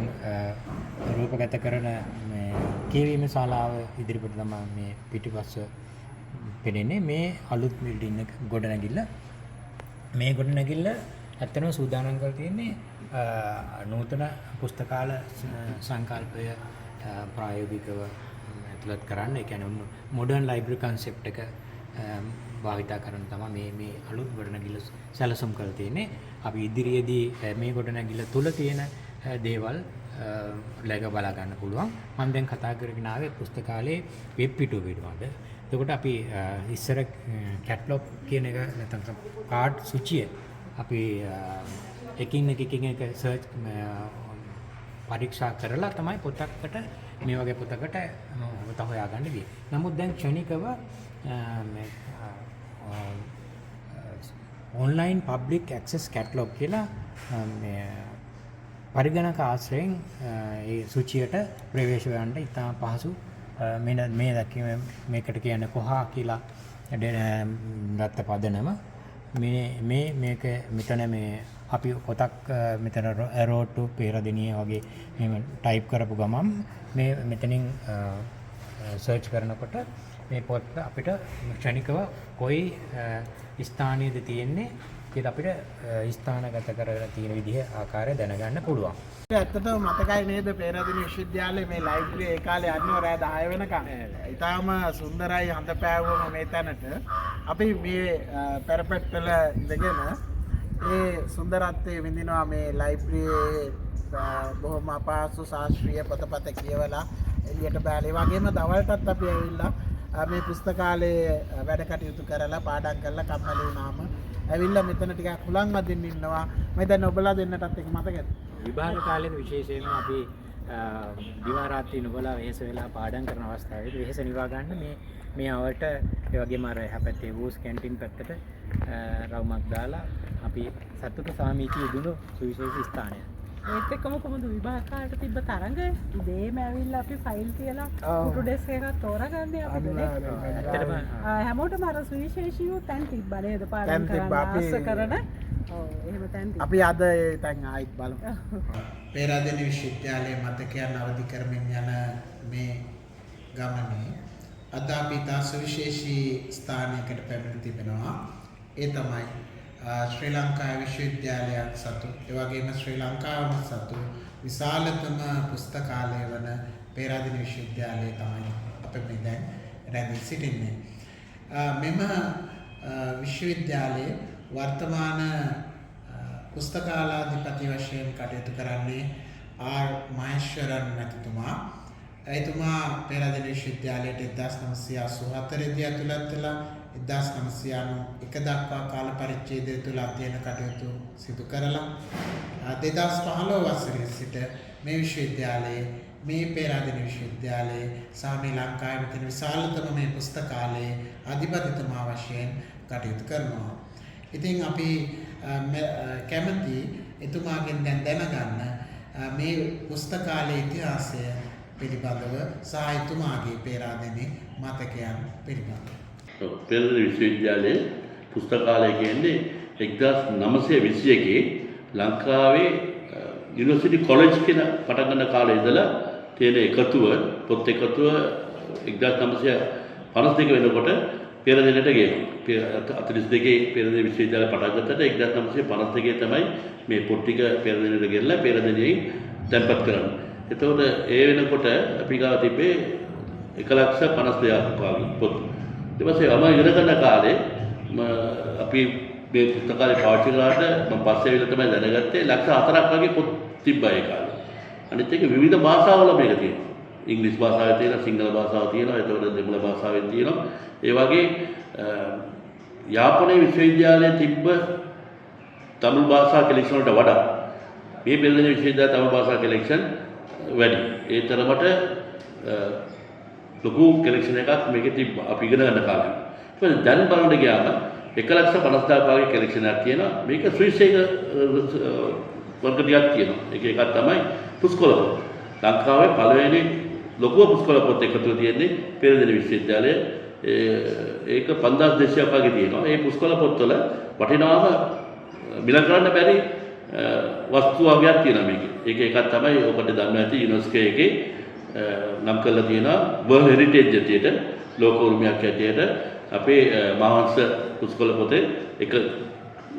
රූපගත කරන මේ කියවීම ශාලාව ඉදිරිපිට තමයි මේ පිටිපස්ස පෙනෙන්නේ. මේ අලුත් බිල්ඩින් එක ගොඩනැගිල්ල. මේ ගොඩනැගිල්ල ඇත්තටම සූදානම් කරලා තියෙන්නේ නූතන පුස්තකාල සංකල්පය ප්‍රායෝගිකව ඇතුළත් කරන්න. ඒ කියන්නේ මොඩර්න් ලයිබ්‍රරි කන්සෙප්ට් එක භාවිතා කරන තමයි මේ අලුත් ගොඩනැගිල්ල සැලසුම් කරලා තියෙන්නේ. අපි ඉදිරියේදී මේ ගොඩනැගිල්ල තුල තියෙන දේවල් läග බලා ගන්න පුළුවන්. මම දැන් කතා කරගෙන ආවේ පුස්තකාලයේ වෙබ් පිටුව පිළිබඳ. එතකොට අපි ඉස්සර කැටලොග් කියන එක නැත්නම් කාඩ් සූචිය අපි එකින් එක සර්ච් පරීක්ෂා කරලා තමයි පොතකට මේ වගේ පොතකට පොත හොයාගන්න ගියේ. නමුත් දැන් ක්ෂණිකව මේ online public access catalog කියලා මේ පරිගණක ආශ්‍රයෙන් ඒ සූචියට ප්‍රවේශ වෙන්න ඉතා පහසු මේ දැකීම මේකට කියන්නේ කොහා කියලා දත්ත පදනම මේක මෙතන මේ අපි පොතක් මෙතන road to පෙරදිනිය වගේ මෙහෙම ටයිප් කරපු ගමන් මේ මෙතනින් සර්ච් කරනකොට මේ පොත් අපිට ක්ෂණිකව කොයි ස්ථානයේද තියෙන්නේ කියලා අපිට ස්ථානගත කරලා තියෙන විදිහ ආකාරය දැනගන්න පුළුවන්. ඇත්තටම මතකයි නේද පේරාදෙණිය විශ්වවිද්‍යාලයේ මේ ලයිබ්‍රරි ඒ කාලේ යන්නේ රෑ 10 වෙනකම්. ඊටාම සුන්දරයි හඳ පෑවුවම මේ තැනට. අපි මේ පෙරපැත්තල ඉඳගෙන ඒ සුන්දරත්වයේ විඳිනවා මේ ලයිබ්‍රරියේ බොහොම අපහසු ශාස්ත්‍රීය පොතපත කියවලා එළියට බැලේ වගේම දවල්ටත් අපි ඇවිල්ලා මේ පුස්තකාලයේ වැඩ කටයුතු කරලා පාඩම් කරලා කම්මැලි වුණාම ඇවිල්ලා මෙතන ටිකක් හුලං මදින්න ඉන්නවා. මම දැන් ඔබලා දෙන්නටත් එක මතකද? විභාග කාලේ විශේෂයෙන්ම අපි දිවා රාත්‍රී නොබලා වෙහෙස වෙලා පාඩම් කරන අවස්ථාවේදී වෙහෙස නිවා ගන්න මේ අවට ඒ වගේම අර හැපැත්තේ වූස් කැන්ටින් පැත්තට රවුමක් දාලා අපි සතුට සාමීචි යදුණු සුවිශේෂී ස්ථානයක්. ඒත් එක්කම කොහොමද විභාග කාලේට තිබ්බ තරඟ ඉදේම ඇවිල්ලා අපි ෆයිල් තියලා ෆොටෝ ඩෙස්ක් එකක් තෝරගන්නේ අපිට නේ. ඇත්තටම හැමෝටම අර සුවිශේෂීව තැන් තිබ්බා නේද පාඩම් කරන්න ආස කරන. ඔව් එහෙම තැන් තිබ්බා. අපි අද ඒ තැන් ආයිත් බලමු. පේරාදෙණිය විශ්වවිද්‍යාලයේ මතකයන් අවදි කරමින් යන මේ ගමනේ අද අපි තා සුවිශේෂී ස්ථානයකට පැමිණ තිබෙනවා. ඒ තමයි ශ්‍රී ලංකා විශ්වවිද්‍යාලයක් සතු ඒ වගේම ශ්‍රී ලංකාවම සතු විශාලතම පුස්තකාලය වන පේරාදෙණිය විශ්වවිද්‍යාලයේ තමයි අප මේ දැන් රැඳී සිටින්නේ. මෙම විශ්වවිද්‍යාලයේ වර්තමාන පුස්තකාලාධිපති වශයෙන් කටයුතු කරන්නේ ආර් මහේශ්වරන් මැතිතුමා. එතුමා පේරාදෙණිය විශ්වවිද්‍යාලයට 1984 දී ඇතුළත් වෙලා 1991 දක්වා කාල පරිච්ඡේදය තුළ අධ්‍යයන කටයුතු සිදු කරලා 2015 වසරේ සිට මේ විශ්වවිද්‍යාලයේ මේ පේරාදෙණිය විශ්වවිද්‍යාලයේ සහ මේ ලංකාවේ තියෙන විශාලතම මේ පුස්තකාලයේ අධිපතිතුමා වශයෙන් කටයුතු කරනවා. ඉතින් අපි කැමති එතුමාගෙන් දැන් දැනගන්න මේ පුස්තකාලයේ ඉතිහාසය පිළිබඳව සහ එතුමාගේ පේරාදෙණිය මතකයන් පිළිබඳව. පේරාදෙණිය විශ්වවිද්‍යාලයේ පුස්තකාලය කියන්නේ 1921 ලංකාවේ යුනිවර්සිටි කොලෙජ් කියන පටන් ගන්න කාලේ ඉඳලා තියෙන එකතුව පොත් එකතුව 1952 වෙනකොට පේරාදෙණියට ගියා. 42 පේරාදෙණිය විශ්වවිද්‍යාලය පටන් ගත්තට 1952 තමයි මේ පොත් ටික පේරාදෙණියට ගෙනලා පේරාදෙණියෙන් තැන්පත් කරන්නේ. එතකොට ඒ වෙනකොට අපි ගාව තිබ්බේ 1,52,000 වගේ පොත්. ඊට පස්සේ මම ඉගෙන ගන්න කාලේ අපි මේ පුස්තකාලේ පාවිච්චි කරාට මම පස්සේ ඇවිල්ලා තමයි දැනගත්තේ 4,00,000ක් වගේ පොත් තිබ්බා ඒ කාලේ. අනිත් එක විවිධ භාෂාවල මේක තියෙනවා. ඉංග්‍රීසි භාෂාවේ තියෙනවා, සිංහල භාෂාව තියෙනවා, එතකොට දෙමළ භාෂාවෙන් තියෙනවා. ඒ වගේ යාපනයේ විශ්වවිද්‍යාලයේ තිබ්බ තමිළ් භාෂා කලෙක්ෂන් වලට වඩා මේ පේරාදෙණිය විශ්වවිද්‍යාලයේ තමිළ් භාෂා කලෙක්ෂන් වැඩි. ඒ තරමට ලොකු කලෙක්ෂන් එකක් මේකේ තිබ්බා අපි ඉගෙන ගන්න කාලේ. ඊට පස්සේ දැන් බලන්න ගියාම 1,50,000 වගේ කලෙක්ෂන් එකක් තියෙනවා. මේක සුවිශේෂ වර්ග ටිකක් තියෙනවා. එකක් තමයි පුස්කොළ පොත්. ලංකාවේ පළවෙනි ලොකුම පුස්කොළ පොත් එකතුව තියෙන්නේ පේරාදෙණිය විශ්වවිද්‍යාලයේ. ඒක 5200ක් වගේ තියෙනවා. මේ පුස්කොළ පොත්වල වටිනාම මිල කරන්න බැරි වස්තු වර්ගයක් තියෙනවා මේකේ. ඒක එකක් තමයි ඔබට දන්නවා ඇති යුනෙස්කෝ එකේ නම් කරලා තියෙනවා World Heritage ඇටියට ලෝක උරුමයක් ඇටියට අපේ මහවංශ පුස්කොළ පොතේ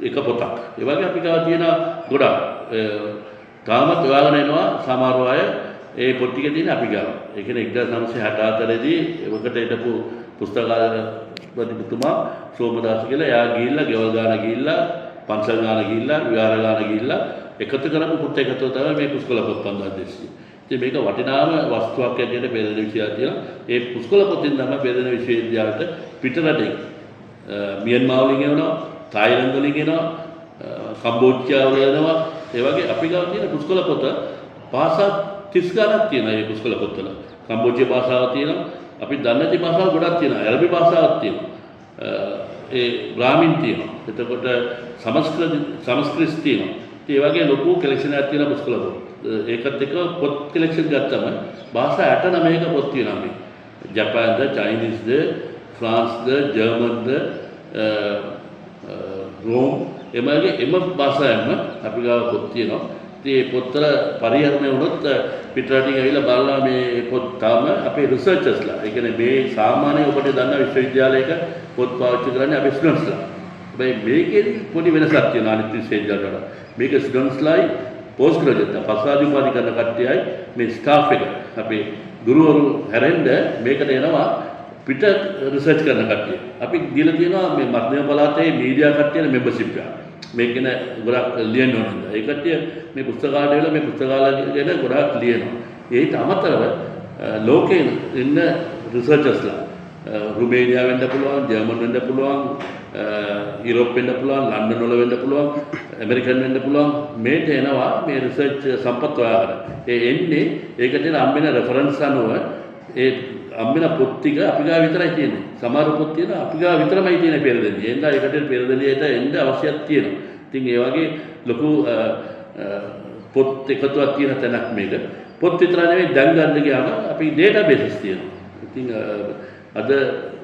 එක පොතක්. ඒ වගේ අපි ගාව තියෙන ගොඩක් තාමත් හොයාගෙන එනවා සමහර අය ඒ පොත් ටික තියෙන අපි ගාව. ඒ කියන්නේ 1964 දී එවකට හිටපු පුස්තකාලපතිතුමා සෝමදාස කියලා එයා ගිහිල්ලා ගෙවල් ගාන ගිහිල්ලා පන්සල් ගාන ගිහිල්ලා විහාර ගාන ගිහිල්ලා එකතු කරපු පොත් එකතු තමයි මේ පුස්කොළ පොත් 5200. ඉතින් මේක වටිනාම වස්තුවක් ඇටියට පේරාදෙණිය විශ්වවිද්‍යාලය තියෙනවා. ඒ පුස්කොළ පොතින් තමයි පේරාදෙණිය විශ්වවිද්‍යාලයට පිටරටින් මියන්මාර් වලින් එනවා, තායිලන්ත වලින් එනවා, කම්බෝජ්ජා වල එනවා. ඒ වගේ අපි ගාව තියෙන පුස්කොළ පොත භාෂා 30 ගණක් තියෙනවා මේ පුස්කොළ පොත්වල. කම්බෝජිය භාෂාව තියෙනවා. අපි දන්නේ නැති භාෂාව ගොඩක් තියෙනවා. අරබි භාෂාවක් තියෙනවා. ඒ බ්‍රාහ්මින් තියෙනවා. එතකොට සංස්කෘත තියෙනවා. ඒ වගේ ලොකු කලෙක්ෂන් එකක් තියෙනවා පුස්කොළ පොත්. ඒකත් එක්ක පොත් කලෙක්ෂන් ගත්තම භාෂා 69ක පොත් තියෙනවා මේ. ජපාන්ද, චයිනීස්ද, ෆ්‍රාන්ස්ද, ජර්මන්ද, රෝම් එමගේ එම භාෂාවෙන්ම අපි ගාව පොත් තියෙනවා. ඉතින් මේ පොත්වල පරිහරණය වුණොත් පිටරටින් ඇවිල්ලා බලලා මේ පොත් තාම අපේ රිසර්චර්ස්ලා. ඒ කියන්නේ මේ සාමාන්‍ය ඔබට දන්න විශ්වවිද්‍යාලයක පොත් පාවිච්චි කරන්නේ අපේ ස්ටුඩන්ට්ස්ලා. හැබැයි මේකෙදි පොඩි වෙනසක් තියෙනවා අනිත් විශ්වවිද්‍යාලවල වඩා. මේක ස්ටුඩන්ට්ස්ලායි පෝස්ට් ග්‍රැජුවේට් පස්වාදී උපාධි කරන කට්ටියයි මේ ස්ටාෆ් එක අපේ ගුරුවරු හැරෙන්න මේකට එනවා පිට රිසර්ච් කරන කට්ටිය. අපි දීලා තියෙනවා මේ මධ්‍යම පළාතේ මීඩියා කට්ටියට මෙම්බර්ෂිප් එක. මේක ගැන ගොඩක් ලියන්න ඕනද. ඒ කට්ටිය මේ පුස්තකාලයට වෙලා මේ පුස්තකාල ගැන ගොඩක් ලියනවා. ඒකට අමතරව ලෝකේ ඉන්න රිසර්චර්ස්ලා රුමේනියා වෙන්න පුළුවන්, ජර්මන් වෙන්න පුළුවන්, යුරෝප් වෙන්න පුළුවන්, ලන්ඩන් වල වෙන්න පුළුවන්, ඇමරිකන් වෙන්න පුළුවන්. මේට එනවා මේ රිසර්ච් සම්පත් හොයාගෙන. ඒ එන්නේ ඒකට හම්බෙන රෙෆරන්ස් අනුව ඒ හම්බෙන පොත් ටික අපි ගාව විතරයි තියෙන්නේ. සමහර පොත් තියෙන අපි ගාව විතරමයි තියෙන්නේ පෙරදෙනිය. ඒ නිසා ඒකට පෙරදෙනියට එන්න අවශ්‍යයක් තියෙනවා. ඉතින් ඒ වගේ ලොකු පොත් එකතුවක් තියෙන තැනක් මේක. පොත් විතර නෙවෙයි දැන් ගන්න ගියාම අපි ඩේටාබේසස් තියෙනවා. ඉතින් අද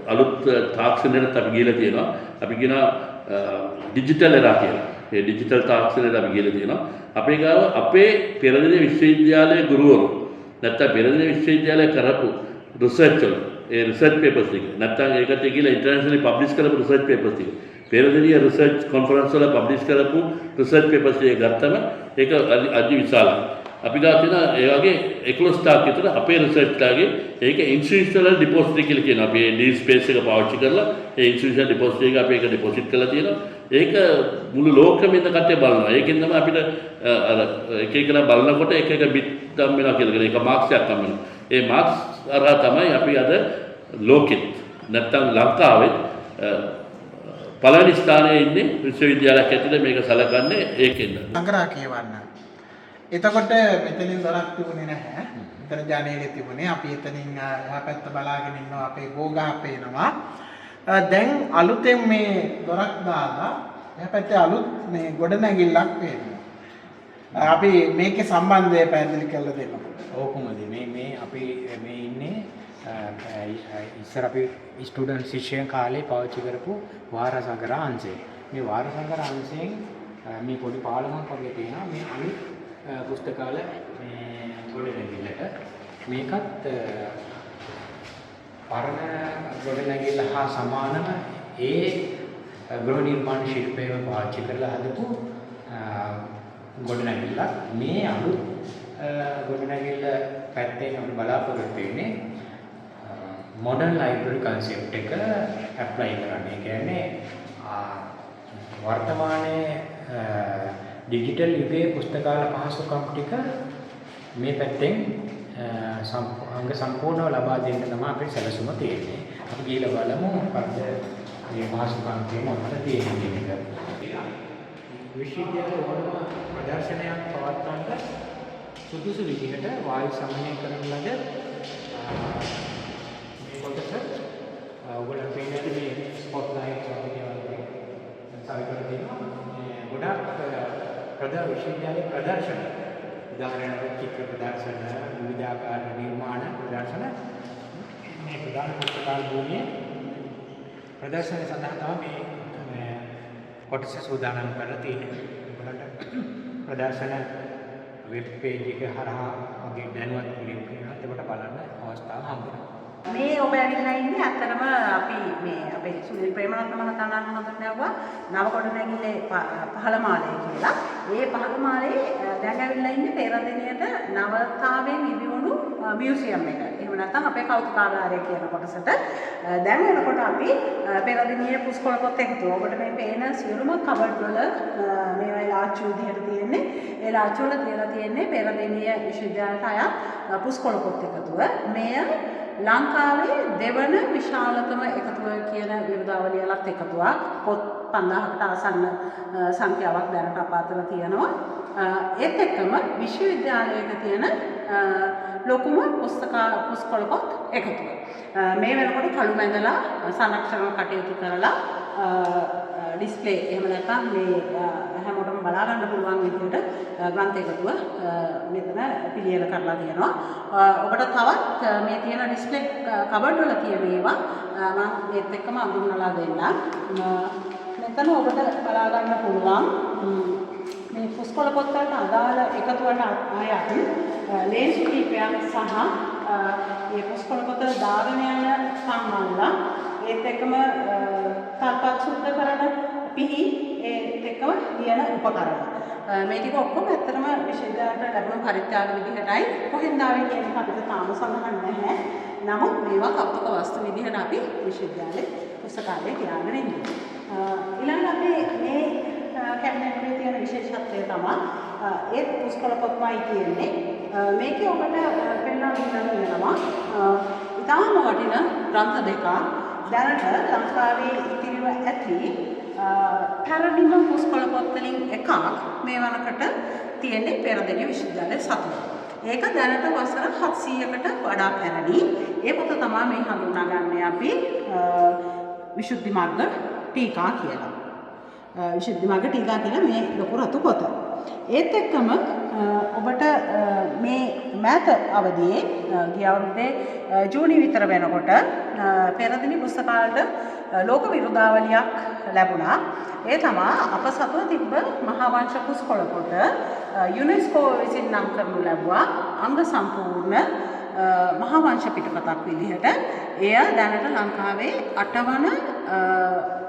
අලුත් තාක්ෂණයට අපි ගිහලා තියෙනවා. අපි කියනවා ඩිජිටල් එරා කියලා. ඒ ඩිජිටල් තාක්ෂණයට අපි ගිහලා තියෙනවා. අපේ ගාව අපේ පෙරදින විශ්වවිද්‍යාලයේ ගුරුවරු නැත්නම් පෙරදින විශ්වවිද්‍යාලය කරපු රිසර්ච් වල ඒ රිසර්ච් පේපර්ස් ටික නැත්නම් ඒකට කියලා ඉන්ටර්නැෂනලි පබ්ලිෂ් කරපු රිසර්ච් පේපර්ස් ටික පෙරදිනිය රිසර්ච් කොන්ෆරන්ස් වල පබ්ලිෂ් කරපු රිසර්ච් පේපර්ස් ටික ගත්තම ඒක අධි විශාලයි. අපි ගාව තියෙන ඒ වගේ 11ක් විතර අපේ රිසර්ච් ලාගේ ඒක ඉන්ස්ටිටියුෂනල් ඩිපොසිටරි කියලා කියනවා. අපි ඒ ඩී ස්පේස් එක පාවිච්චි කරලා ඒ ඉන්ස්ටිටියුෂනල් ඩිපොසිටරි එක අපි ඒක ඩිපොසිට් කරලා තියෙනවා. ඒක මුළු ලෝකෙම ඉන්න කට්ටිය බලනවා. ඒකෙන් තමයි අපිට අර එක එක බලනකොට එක එක බිට් හම් වෙනවා කියලා කියන එක මාක්ස් එකක් හම් වෙනවා. ඒ මාක්ස් අරහා තමයි අපි අද ලෝකෙත් නැත්තම් ලංකාවෙත් පළවෙනි ස්ථානයේ ඉන්නේ විශ්වවිද්‍යාලයක් ඇතුලේ මේක සලකන්නේ ඒකෙන්ද. සංග්‍රහ කියවන්න. එතකොට මෙතනින් දොරක් තිබුණේ නැහැ. මෙතන ජනේලෙ තිබුණේ. අපි එතනින් එහා පැත්ත බලාගෙන ඉන්නවා අපේ ගෝගහ පේනවා. දැන් අලුතෙන් මේ දොරක් දාලා එහා පැත්තේ අලුත් මේ ගොඩනැගිල්ලක් පේනවා. අපි මේකේ සම්බන්ධය පැහැදිලි කරලා දෙන්න. ඕකමද මේ අපි මේ ඉන්නේ ඉස්සර අපි ස්ටුඩන්ට් ශිෂ්‍යයන් කාලේ පාවිච්චි කරපු වාරසංගර අංශය. මේ වාරසංගර අංශයෙන් මේ පොඩි පාලමක් වගේ තියෙනවා. මේ අනිත් පුස්තකාල මේ ගොඩනැගිල්ලට මේකත් පරණ ගොඩනැගිල්ල හා සමානම ඒ ගෘහ නිර්මාණ ශිල්පයම පාවිච්චි කරලා හදපු ගොඩනැගිල්ල. මේ අලුත් ගොඩනැගිල්ල පැත්තෙන් අපි බලාපොරොත්තු වෙන්නේ මොඩර්න් ලයිබ්‍රරි කන්සෙප්ට් එක ඇප්ලයි කරන්න. ඒ කියන්නේ වර්තමානයේ ඩිජිටල් යුගයේ පුස්තකාල පහසුකම් ටික මේ පැත්තෙන් අංග සම්පූර්ණව ලබා දෙන්න තමයි අපේ සැලසුම තියෙන්නේ. අපි ගිහලා බලමු මොකක්ද මේ පහසුකම් මොනවද තියෙන්නේ කියන එක. විශ්වවිද්‍යාලයේ ඕනම ප්‍රදර්ශනයක් පවත්වන්න සුදුසු විදිහට වායු සමනය කරන ලද මේ කොටස ඔයගොල්ලෝ පේන්නේ මේ ස්පොට් ලයිට් වගේ සවිකර තියෙනවා. ගොඩක් විශ්වවිද්‍යාලයේ ප්‍රදර්ශන උදාහරණයක් චිත්‍ර ප්‍රදර්ශන විවිධාකාර නිර්මාණ ප්‍රදර්ශන මේ ප්‍රධාන පුස්තකාල භූමියේ ප්‍රදර්ශන සඳහා තමයි මේ කොටස සූදානම් කරලා තියෙන්නේ. ඒකට ප්‍රදර්ශන වෙබ් පේජ් එක හරහා වගේ දැනුවත් ලින්ක් එකක් ඒකට බලන්න අවස්ථාව හම්බෙනවා. මේ ඔබ ඇවිල්ලා ඉන්නේ අතරම අපි මේ අපේ සුනිල් ප්‍රේමරත්න මහතාණන් හඳුන්වනවා නව ගොඩනැගිල්ලේ පහළමාලය කියලා. ඒ පහළමාලේ දැන් ඇවිල්ලා ඉන්නේ පෙරදිනයට නවතාවෙන් ඉදිවුණු මියුසියම් එක. එහෙම නැත්නම් අපේ කෞතුකාගාරය කියන කොටසට දැන් එනකොට අපි පෙරදිනියේ පුස්කොළ පොත් එකතු. ඔබට මේ පේන සියලුම කබඩ් වල මේවා ලාච්චු විදිහට තියෙන්නේ. ඒ ලාච්චු වල තියලා තියෙන්නේ පෙරදිනිය විශ්වවිද්‍යාලයට අයත් පුස්කොළ පොත් එකතුව. මෙය ලංකාවේ දෙවන විශාලතම එකතුව කියන විරුදාවලියලත් එකතුවක්. පොත් 5000කට ආසන්න සංඛ්‍යාවක් දැනට අප අතර තියෙනවා. ඒත් එක්කම විශ්වවිද්‍යාලයක තියෙන ලොකුම පුස්කොළ පොත් එකතුව. මේ වෙනකොට කළු මැදලා සංරක්ෂණ කටයුතු කරලා ඩිස්ප්ලේ එහෙම නැත්නම් මේ හැමෝටම බලා ගන්න පුළුවන් විදිහට ග්‍රන්ථ එකතුව මෙතන පිළියෙල කරලා තියෙනවා. ඔබට තවත් මේ තියෙන ඩිස්ප්ලේ කබඩ් වල තියෙන ඒවා මම ඒත් එක්කම අඳුන්වලා දෙන්නම්. මෙතන ඔබට බලා ගන්න පුළුවන් මේ පුස්කොළ පොත් වලට අදාළ එකතුවට අයත් ලේන්සු කීපයක් සහ මේ පුස්කොළ පොත දාගෙන යන සම්මල්ලා ඒත් එක්කම තල්පත් සුද්ධ කරන පිහි ඒත් එක්කම ලියන උපකරණ මේ ටික ඔක්කොම ඇත්තටම විශ්වවිද්‍යාලයට ලැබුණු පරිත්‍යාග විදිහටයි කොහෙන්ද ආවේ කියන එක අපිට තාම සඳහන් නැහැ. නමුත් මේවා කෞතුක වස්තු විදිහට අපි විශ්වවිද්‍යාලයේ පුස්තකාලයේ තියාගෙන ඉන්නවා. ඊළඟට අපි මේ කැබිනට් එකේ තියෙන විශේෂත්වය තමයි ඒ පුස්කොළ පොත්මයි කියන්නේ. මේකේ ඔබට පෙන්වා දෙනවා ඉතාම වටිනා ග්‍රන්ථ දෙකක් දැනට ලංකාවේ ඉතිරිව ඇති පැරණිම පුස්කොළ පොත් වලින් එකක් මේ වනකට තියෙන්නේ පෙරදෙණිය විශ්වවිද්‍යාලයේ සතුව. ඒක දැනට වසර 700කට වඩා පැරණි. ඒ පොත තමයි මේ හඳුනාගන්නේ අපි විසුද්ධි මාර්ග ටීකා කියලා. විසුද්ධි මාර්ග ටීකා කියලා මේ ලොකු රතු පොත. ඒත් එක්කම ඔබට මේ මෑත අවදියේ ගිය අවුරුද්දේ ජූනි විතර වෙනකොට පෙරදින පුස්තකාලයට ලෝක විරුදාවලියක් ලැබුණා. ඒ තමයි අප සතුව තිබ්බ මහා වංශ පුස්කොළ පොත යුනෙස්කෝ විසින් නම් කරනු ලැබුවා අංග සම්පූර්ණ මහා වංශ පිටපතක් විදිහට. එය දැනට ලංකාවේ 8 වන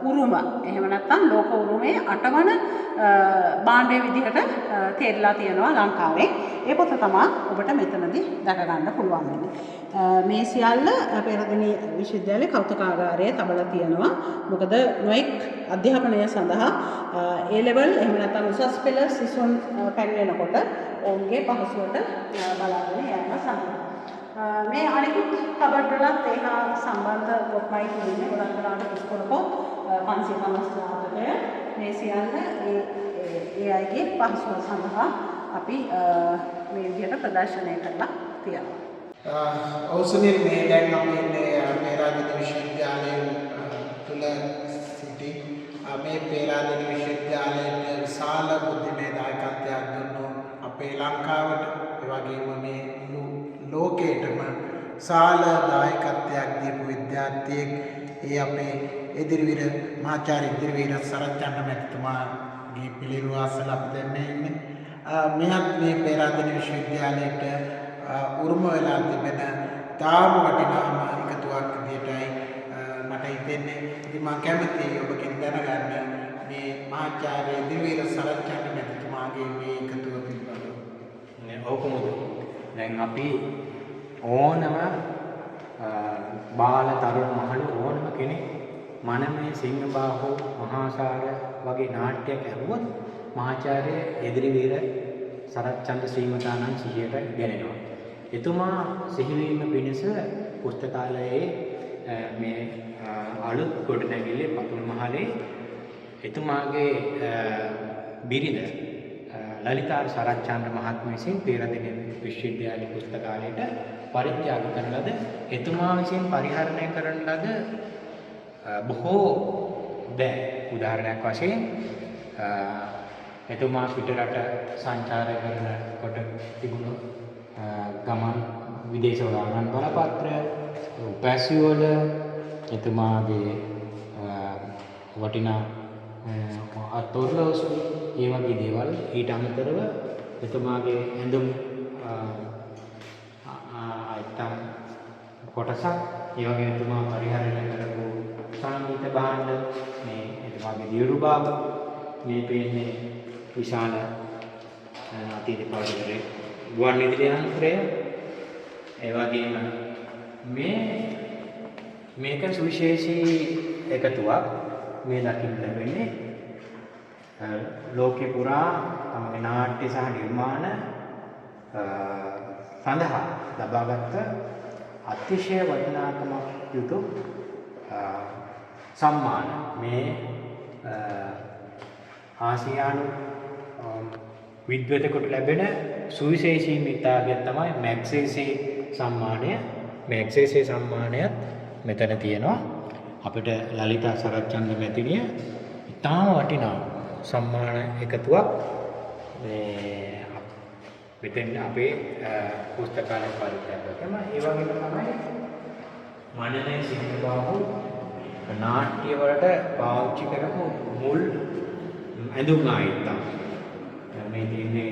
උරුම එහෙම නැත්නම් ලෝක උරුමේ 8 වන භාණ්ඩය විදිහට තේරලා තියෙනවා ලංකාවේ. ඒ පොත තමයි ඔබට මෙතනදී දැක ගන්න පුළුවන් වෙන්නේ. මේ සියල්ල පෙරදිණිය විශ්වවිද්‍යාලයේ කෞතුකාගාරයේ තබලා තියෙනවා. මොකද නොඑක් අධ්‍යාපනය සඳහා A level එහෙම නැත්නම් උසස් පෙළ සිසුන් පැමිණෙනකොට ඔවුන්ගේ පහසුවට බලාගෙන යන්න සඳහා මේ අනිකුත් කබඩ් වලත් ඒහා සම්බන්ධ පොත්මයි තියෙන්නේ. ගොඩක් වෙලාවට පුස්කොළ පොත් 554ක මේ සියල්ල ඒ අයගේ පහසුව සඳහා අපි මේ විදිහට ප්‍රදර්ශනය කරලා තියෙනවා. අවසනින් මේ දැන් අපි ඉන්නේ පේරාදෙණිය විශ්වවිද්‍යාලයේ තුල සිටි මේ පේරාදෙණිය විශ්වවිද්‍යාලයේ විශාල බුද්ධිමය දායකත්වයක් දුන්නු අපේ ලංකාවට ඒ වගේම මේ ලෝකයටම සාල දායකත්වයක් දීපු විද්‍යාර්ථියෙක් ඒ අපේ එදිරිවීර මහාචාර්ය එදිරිවීර සරච්චන්ද්‍ර මැතිතුමාගේ පිළිරුවාසල අපි දැන් ඉන්නේ. මෙහත් මේ පේරාදෙණිය විශ්වවිද්‍යාලයට උරුම වෙලා තිබෙන තාම වටිනාම එකතුවක් විදිහටයි මට හිතෙන්නේ. ඉතින් මම කැමතියි ඔබගෙන් දැනගන්න මේ මහාචාර්ය එදිරිවීර සරච්චන්ද්‍ර මැතිතුමාගේ මේ එකතුව පිළිබඳව. ඔව් කොහොමද? දැන් අපි ඕනම බාල තරුණ මහලු ඕනම කෙනෙක් මනමේ සිංහබාහු මහාසාර වගේ නාට්‍යයක් ඇහුවොත් මහාචාර්ය එදිරිවීර සරච්චන්ද්‍ර ශ්‍රීමතානන් සිහියට ගැනෙනවා. එතුමා සිහිවීම පිණිස පුස්තකාලයේ මේ අලුත් ගොඩනැගිල්ලේ පතුල් මහලේ එතුමාගේ බිරිඳ ලලිතාර සරච්චන්ද්‍ර මහත්මිය විසින් පේරාදෙණිය විශ්වවිද්‍යාලයේ පුස්තකාලයට පරිත්‍යාග කරන ලද එතුමා විසින් පරිහරණය කරන ලද බොහෝ දෑ උදාහරණයක් වශයෙන් එතුමා පිටරට සංචාරය කරනකොට තිබුණු ගමන් විදේශවල ආනන් බලපත්‍ර උපැසියවල එතුමාගේ වටිනා අතොරලෝසු ඒ වගේ දේවල් ඊට අමතරව එතුමාගේ ඇඳුම් අයිතම් කොටසක් ඒ වගේ එතුමා පරිහරණය කරපු සංගීත භාණ්ඩ මේ එතුමාගේ දියුරු බාබ මේ පේන්නේ විශාල අතීත පරිසරයේ ගුවන් විදුලි යන්ත්‍රය ඒ වගේම මේක සුවිශේෂී එකතුවක් මේ දකින්න ලැබෙන්නේ ලෝකේ පුරා තමගේ නාට්‍ය සහ නිර්මාණ සඳහා ලබාගත් අතිශය වටිනාකමක් යුතු සම්මාන මේ ආසියානු විද්වතෙකුට ලැබෙන සුවිශේෂී මිතාවය තමයි මැග්සේසේ සම්මානය. මැග්සේසේ සම්මානයත් මෙතන තියෙනවා. අපිට ලලිතා සරච්චන්ද්‍ර මැතිණිය ඉතාම වටිනා සම්මාන එකතුවක් මේ මෙතෙන් අපේ පුස්තකාලය පරිත්‍යාගකම ඒ වගේම තමයි මනනේ සිංහබාහු නාට්‍ය වලට පාවිච්චි කරපු මුල් ඇඳුම් ආයතන මේ තියෙන්නේ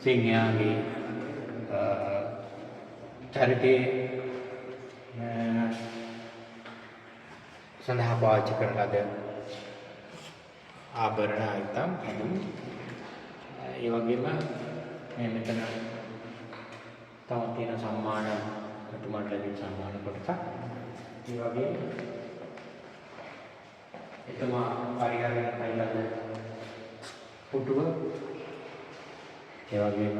සිංහයාගේ චරිතයේ සඳහා පාවිච්චි කරන ලද ආභරණ ආයතන ඇඳුම් ඒ වගේම මේ මෙතන තව තියෙන සම්මාන එතුමාට ලැබෙන සම්මාන කොටසක් ඒ වගේ එතුමා පරිහරණය කළාද පුටුව ඒ වගේම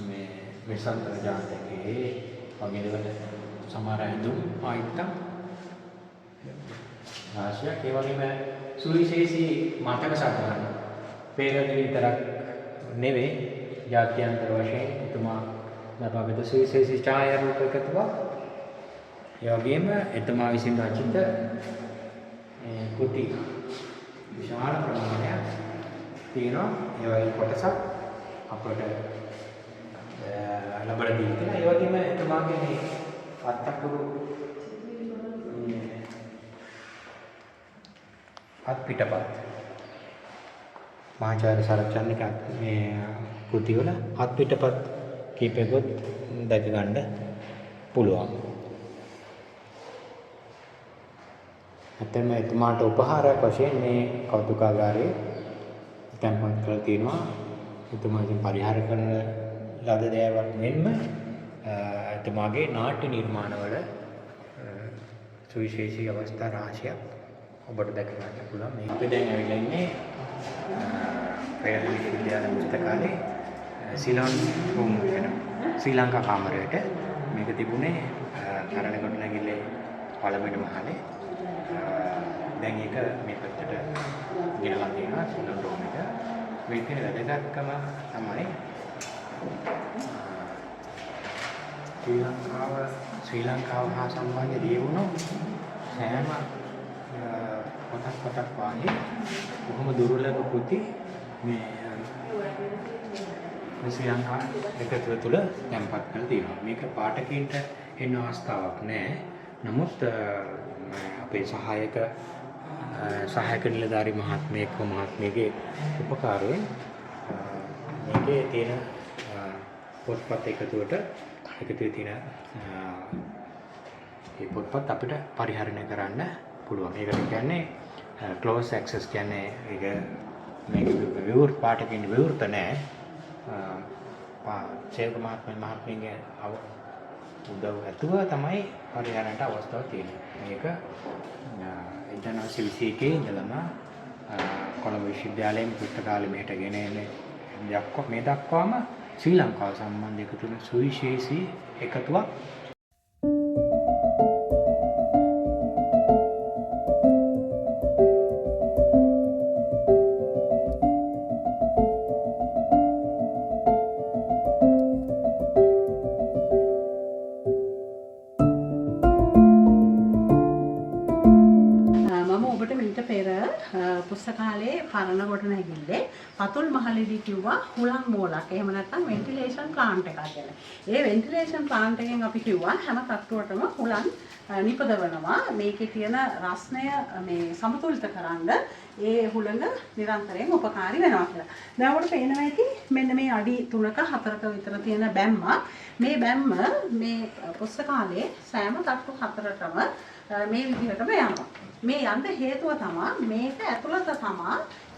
මේ විසන්තර ජාතකයේ වගේ දේවල් සමහර ඇඳුම් ආයිත්තම් රාශියක් ඒ වගේම සුවිශේෂී මතක සටහන් පෙරදින විතරක් නෙවෙයි ජාත්‍යන්තර වශයෙන් එතුමා ලබාගත් සුවිශේෂී ඡායාරූප එකතුවක් ඒ වගේම එතුමා විසින් රචිත කෘති විශාල ප්‍රමාණයක් තියෙනවා ඒ වගේ කොටසක් අපට ලබා දී තියෙනවා ඒ වගේම එතුමාගේ මේ අත්අකුරු අත්පිටපත් මහාචාර්ය සරච්චන්ද්‍රික මේ කෘතිවල අත්පිටපත් කීපයකට දැක ගන්න පුළුවන්. අතම එතුමාට උපහාරයක් වශයෙන් මේ කෞතුකාගාරයේ තැන්පත් කරලා තියෙනවා. එතුමා ඉතින් පරිහරණය කරන ලද දේවල් මෙන්ම එතුමාගේ නාට්‍ය නිර්මාණවල සුවිශේෂී අවස්ථා රාශියක් ඔබට දැක ගන්න පුළුවන්. මේක දැන් ඇවිල්ලා ඉන්නේ පෙරදින විද්‍යාල පුස්තකාලේ සිලොන් රූම් වෙන ශ්‍රී ලංකා කාමරයට මේක තිබුණේ කරණ ගොඩනැගිල්ලේ පළවෙනි මහලේ. දැන් ඒක මේ පැත්තට ගෙනලා තියෙනවා සිලොන් රූම් එක. මේකේ වැදගත්කම තමයි ශ්‍රී ලංකාව හා සම්බන්ධ ලියවුණු සෑම පොතක් වාගේ බොහොම දුර්ලභ කෘති මේ ශ්‍රී ලංකා එකතුව තුළ තැන්පත් කරලා තියෙනවා. මේක පාඨකයන්ට එන්න අවස්ථාවක් නැහැ. නමුත් අපේ සහායක නිලධාරි මහත්මියගේ උපකාරයෙන් මේකේ තියෙන පොත්පත් එකතුවට එකතුවේ තියෙන මේ පොත්පත් අපිට පරිහරණය කරන්න පුළුවන්. ඒකට කියන්නේ ක්ලෝස් ඇක්සස් කියන්නේ ඒක මේක විවෘත පාඨකයන් විවෘත නැහැ. සේවක මහත්මියගේ උදව් ඇතුව තමයි පරිහරණයට අවස්ථාව තියෙන්නේ. මේක 1921 ඉඳලම කොළඹ විශ්වවිද්‍යාලයෙන් පුස්තකාලෙ මෙහෙට ගෙන එන්නේ මේ දක්වාම ශ්‍රී ලංකාව සම්බන්ධ එකතු වෙන සුවිශේෂී එකතුවක්. පුස්තකාලේ පරණ ගොඩනැගිල්ලේ පතුල් මහලෙදී කිව්වා හුලං මෝලක්. එහෙම නැත්නම් වෙන්ටිලේෂන් ප්ලාන්ට් එකක් ගැන. ඒ වෙන්ටිලේෂන් ප්ලාන්ට් එකෙන් අපි කිව්වා හැම තට්ටුවටම හුලං නිපදවනවා. මේකේ තියෙන රස්නය මේ සමතුලිත කරන්න ඒ හුලඟ නිරන්තරයෙන් උපකාරී වෙනවා කියලා. දැන් ඔබට පේනවා ඇති මෙන්න මේ අඩි 3ක 4ක විතර තියෙන බැම්ම. මේ බැම්ම මේ පුස්තකාලේ සෑම තට්ටු 4ටම මේ විදිහටම යනවා. මේ යන්න හේතුව තමයි මේක ඇතුළත තමයි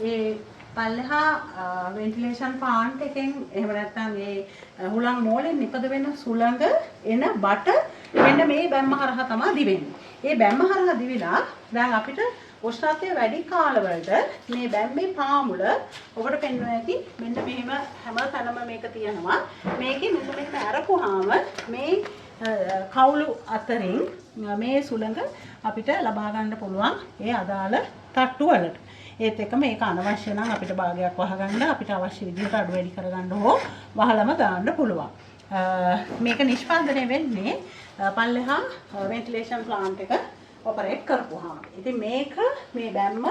ඒ පල්ලෙහා වෙන්ටිලේෂන් ප්ලාන්ට් එකෙන් එහෙම නැත්නම් ඒ හුලං මෝලෙන් නිපද වෙන සුළඟ එන බට මෙන්න මේ බැම්ම හරහා තමයි දිවෙන්නේ. ඒ බැම්ම හරහා දිවිලා දැන් අපිට උෂ්ණත්වය වැඩි කාලවලට මේ බැම්මේ පාමුල ඔබට පෙන්වන්න ඇති මෙන්න මෙහෙම හැම තැනම මේක තියෙනවා. මේකේ මෙන්න මෙහෙම අරපුවාම මේ කවුළු අතරින් මේ සුළඟ අපිට ලබා ගන්න පුළුවන් ඒ අදාළ තට්ටු වලට. ඒත් එක්කම මේක අනවශ්‍ය නම් අපිට භාගයක් වහගන්න අපිට අවශ්‍ය විදිහට අඩු වැඩි කරගන්න හෝ වහලම දාන්න පුළුවන්. මේක නිෂ්පාදනය වෙන්නේ පල්ලෙහා වෙන්ටිලේෂන් ප්ලාන්ට් එක ඔපරේට් කරපුවාම. ඉතින් මේක මේ බැම්ම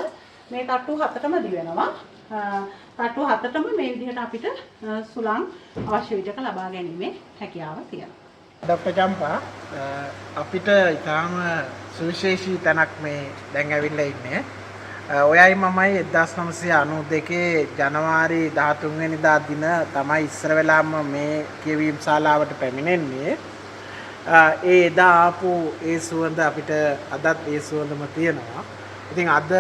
මේ තට්ටු 7ටම දිවෙනවා. තට්ටු 7ටම මේ විදිහට අපිට සුළං අවශ්‍ය විදිහට ලබා ගැනීමේ හැකියාව තියෙනවා. ඩොක්ටර් චම්පා අපිට ඊටාම සුවිශේෂී තැනක් මේ දැන් ඇවිල්ලා ඉන්නේ. ඔයයි මමයි 1992 ජනවාරි 13 වෙනිදා දින තමයි ඉස්සර වෙලාම මේ කියවීම් ශාලාවට පැමිණෙන්නේ. ඒ එදා ආපු ඒ සුවඳ අපිට අදත් ඒ සුවඳම තියෙනවා. ඉතින් අද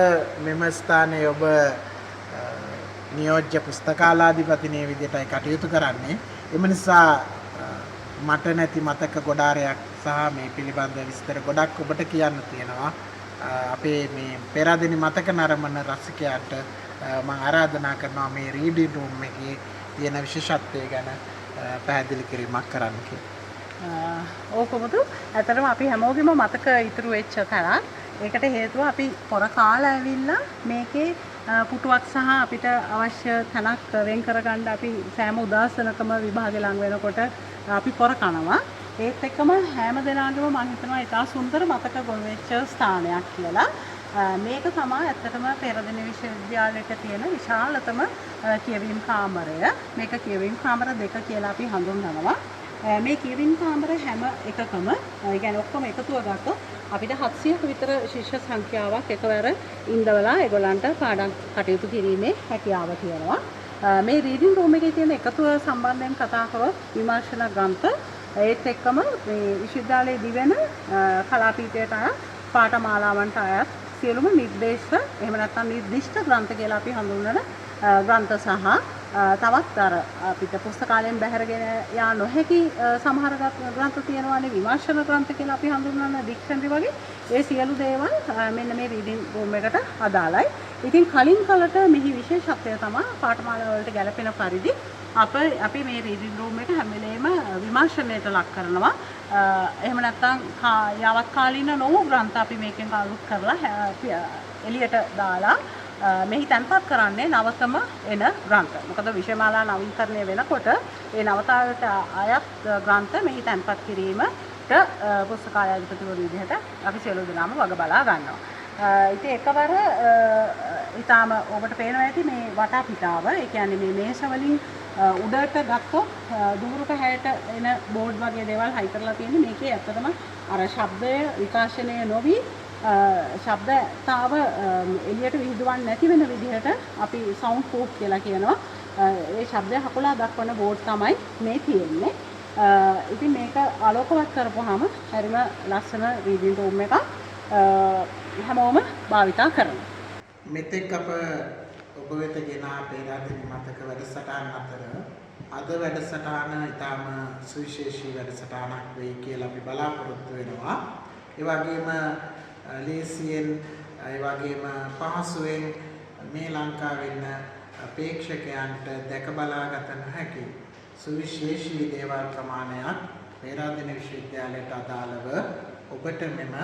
මෙම ස්ථානයේ ඔබ නියෝජ්‍ය පුස්තකාලාධිපතිනිය විදිහටයි කටයුතු කරන්නේ. එම නිසා මට නැති මතක ගොඩාරයක් සහ මේ පිළිබඳ විස්තර ගොඩක් ඔබට කියන්න තියෙනවා. අපේ මේ පෙරදින මතක නරඹන රසිකයන්ට මම ආරාධනා කරනවා මේ රීඩින් රූම් එකේ තියෙන විශේෂත්වය ගැන පැහැදිලි කිරීමක් කරන්න කියලා. ඕකමතු ඇත්තටම අපි හැමෝගෙම මතක ඉතුරු වෙච්ච තරක්. ඒකට හේතුව අපි පොර කාලා ඇවිල්ලා මේකේ පුටුවක් සහ අපිට අවශ්‍ය තැනක් වෙන් කරගන්න අපි සෑම උදාසනකම විභාගෙ ලඟ වෙනකොට අපි පොර කනවා. ඒත් එක්කම හැම දෙනාගේම මම හිතනවා ඉතා සුන්දර මතක ගොනු වෙච්ච ස්ථානයක් කියලා. මේක තමයි ඇත්තටම පෙරදින විශ්වවිද්‍යාලයට තියෙන විශාලතම කියවීම් කාමරය. මේක කියවීම් කාමර 2 කියලා අපි හඳුන්වනවා. මේ කියවීම් කාමර හැම එකකම ඒ කියන්නේ ඔක්කොම එකතුව ගත්තොත් අපිට 700ක විතර ශිෂ්‍ය සංඛ්‍යාවක් එකවර ඉඳවලා ඒගොල්ලන්ට පාඩම් කටයුතු කිරීමේ හැකියාව තියෙනවා. මේ රීඩින් රූම් එකේ තියෙන එකතුව සම්බන්ධයෙන් කතා කරොත් විමර්ශන ග්‍රන්ථ ඒත් එක්කම මේ විශ්වවිද්‍යාලයේ දිවෙන කලාපීඨයට පාඨමාලාවන්ට අයත් සියලුම නිර්දේශ එහෙම නැත්නම් නිර්දිෂ්ට ග්‍රන්ථ කියලා අපි හඳුන්වන ග්‍රන්ථ සහ තවත් අර අපිට පුස්තකාලයෙන් බැහැරගෙන යා නොහැකි සමහර ග්‍රන්ථ තියෙනවානේ විමර්ශන ග්‍රන්ථ කියලා අපි හඳුන්වන ඩික්ෂනරි වගේ ඒ සියලු දේවල් මෙන්න මේ රීඩින් රූම් එකට අදාළයි. ඉතින් කලින් කලට මෙහි විශේෂත්වය තමයි පාඨමාලා වලට ගැලපෙන පරිදි අපි මේ රීඩින් රූම් එක හැම වෙලේම විමර්ශනයට ලක් කරනවා. එහෙම නැත්නම් යාවත් කාලීන නොවු ග්‍රන්ථ අපි මේකෙන් අලුත් කරලා එළියට දාලා මෙහි තැන්පත් කරන්නේ නවතම එන ග්‍රන්ථ. මොකද විෂයමාලා නවීකරණය වෙනකොට ඒ නවතාවට අයත් ග්‍රන්ථ මෙහි තැන්පත් කිරීමට පුස්තකාලයාධිපතිවරු විදිහට අපි සියලු දෙනාම වග බලා ගන්නවා. ඉතින් එකවර ඊටාම ඔබට පේනවා ඇති මේ වටපිටාව. ඒ කියන්නේ මේ මේස වලින් උඩට ගත්තොත් දුරුක හැයට එන බෝඩ් වගේ දේවල් හයි කරලා තියෙන්නේ. මේකේ ඇත්තටම අර ශබ්දය විකාශනය නොවි ශබ්දතාව එළියට විහිදුවන්නේ නැති වෙන විදිහට අපි සවුන්ඩ් ප්‍රූෆ් කියලා කියනවා. ඒ ශබ්දය හකුලා දක්වන බෝඩ් තමයි මේ තියෙන්නේ. ඉතින් මේක ආලෝකවත් කරපුවාම හරිම ලස්සන රීඩින් රූම් එකක් හැමෝම භාවිතා කරනවා. මෙතෙක් අප ඔබ වෙත ගෙන පෙරදින මතක වැඩසටහන අතර අද වැඩසටහන ඊටාම සුවිශේෂී වැඩසටහනක් වෙයි කියලා අපි බලාපොරොත්තු වෙනවා. ඒ වගේම ලේසියෙන් ඒ වගේම පහසුවෙන් මේ ලංකාවෙන්න අපේක්ෂකයන්ට දැක බලාගත නොහැකි සුවිශේෂී දේවල් ප්‍රමාණයක් පෙරදින විශ්වවිද්‍යාලයට අදාළව ඔබට මෙම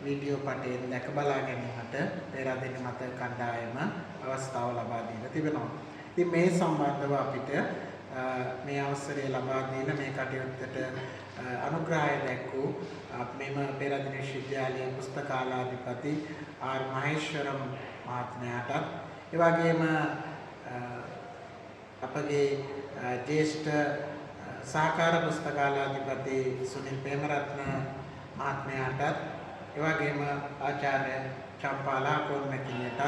වීඩියෝ පටයෙන් දැක බලා ගැනීමට පෙරදින මත කණ්ඩායම අවස්ථාව ලබා දීලා තිබෙනවා. ඉතින් මේ සම්බන්ධව අපිට මේ අවසරය ලබා දීලා මේ කටයුත්තට අනුග්‍රහය දැක්වූ මෙම පෙරදින විශ්වවිද්‍යාලයේ පුස්තකාලාධිපති ආර් මහේශ්වරම් මහත්මයාටත් ඒ වගේම අපගේ ජ්‍යෙෂ්ඨ සහකාර පුස්තකාලාධිපති සුනිල් ප්‍රේමරත්න මහත්මයාටත් ඒ වගේම ආචාර්ය චම්පාලා කොල්මැතිණියටත්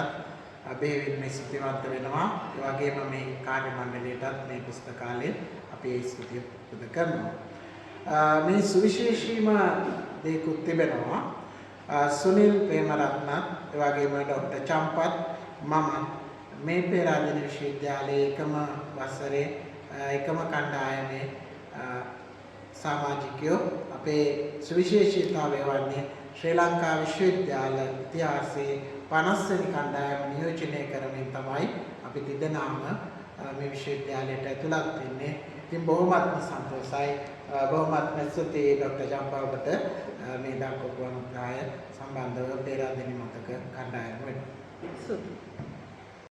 අබේවින් මේ ස්තුතිවන්ත වෙනවා. ඒ වගේම මේ කාර්ය මණ්ඩලයටත් මේ පුස්තකාලයේ අපි ඒ ස්තුතිය පුද කරනවා. මේ සුවිශේෂීම දේකුත් තිබෙනවා. සුනිල් ප්‍රේමරත්නත් ඒ වගේම ඩොක්ටර් චම්පත් මම මේ පෙරදින විශ්වවිද්‍යාලයේ එකම වසරේ එකම කණ්ඩායමේ සමාජිකයෝ අපේ සුවිශේෂීතාවය වන්නේ ශ්‍රී ලංකා විශ්වවිද්‍යාල ඉතිහාසයේ 50 වෙනි කණ්ඩායම නියෝජනය කරමින් තමයි අපි තිදෙනාම මේ විශ්වවිද්‍යාලයට ඇතුළත් වෙන්නේ. ඉතින් බොහොමත්ම සන්තෝෂයි. බොහොමත්ම ස්තුතියි ડોક્ટર ජම්පා ඔබට මේ දක්වපු අනුග්‍රහය සම්බන්ධව පේරාදෙණි මතක කණ්ඩායම වෙනුවෙන්. ස්තුතියි.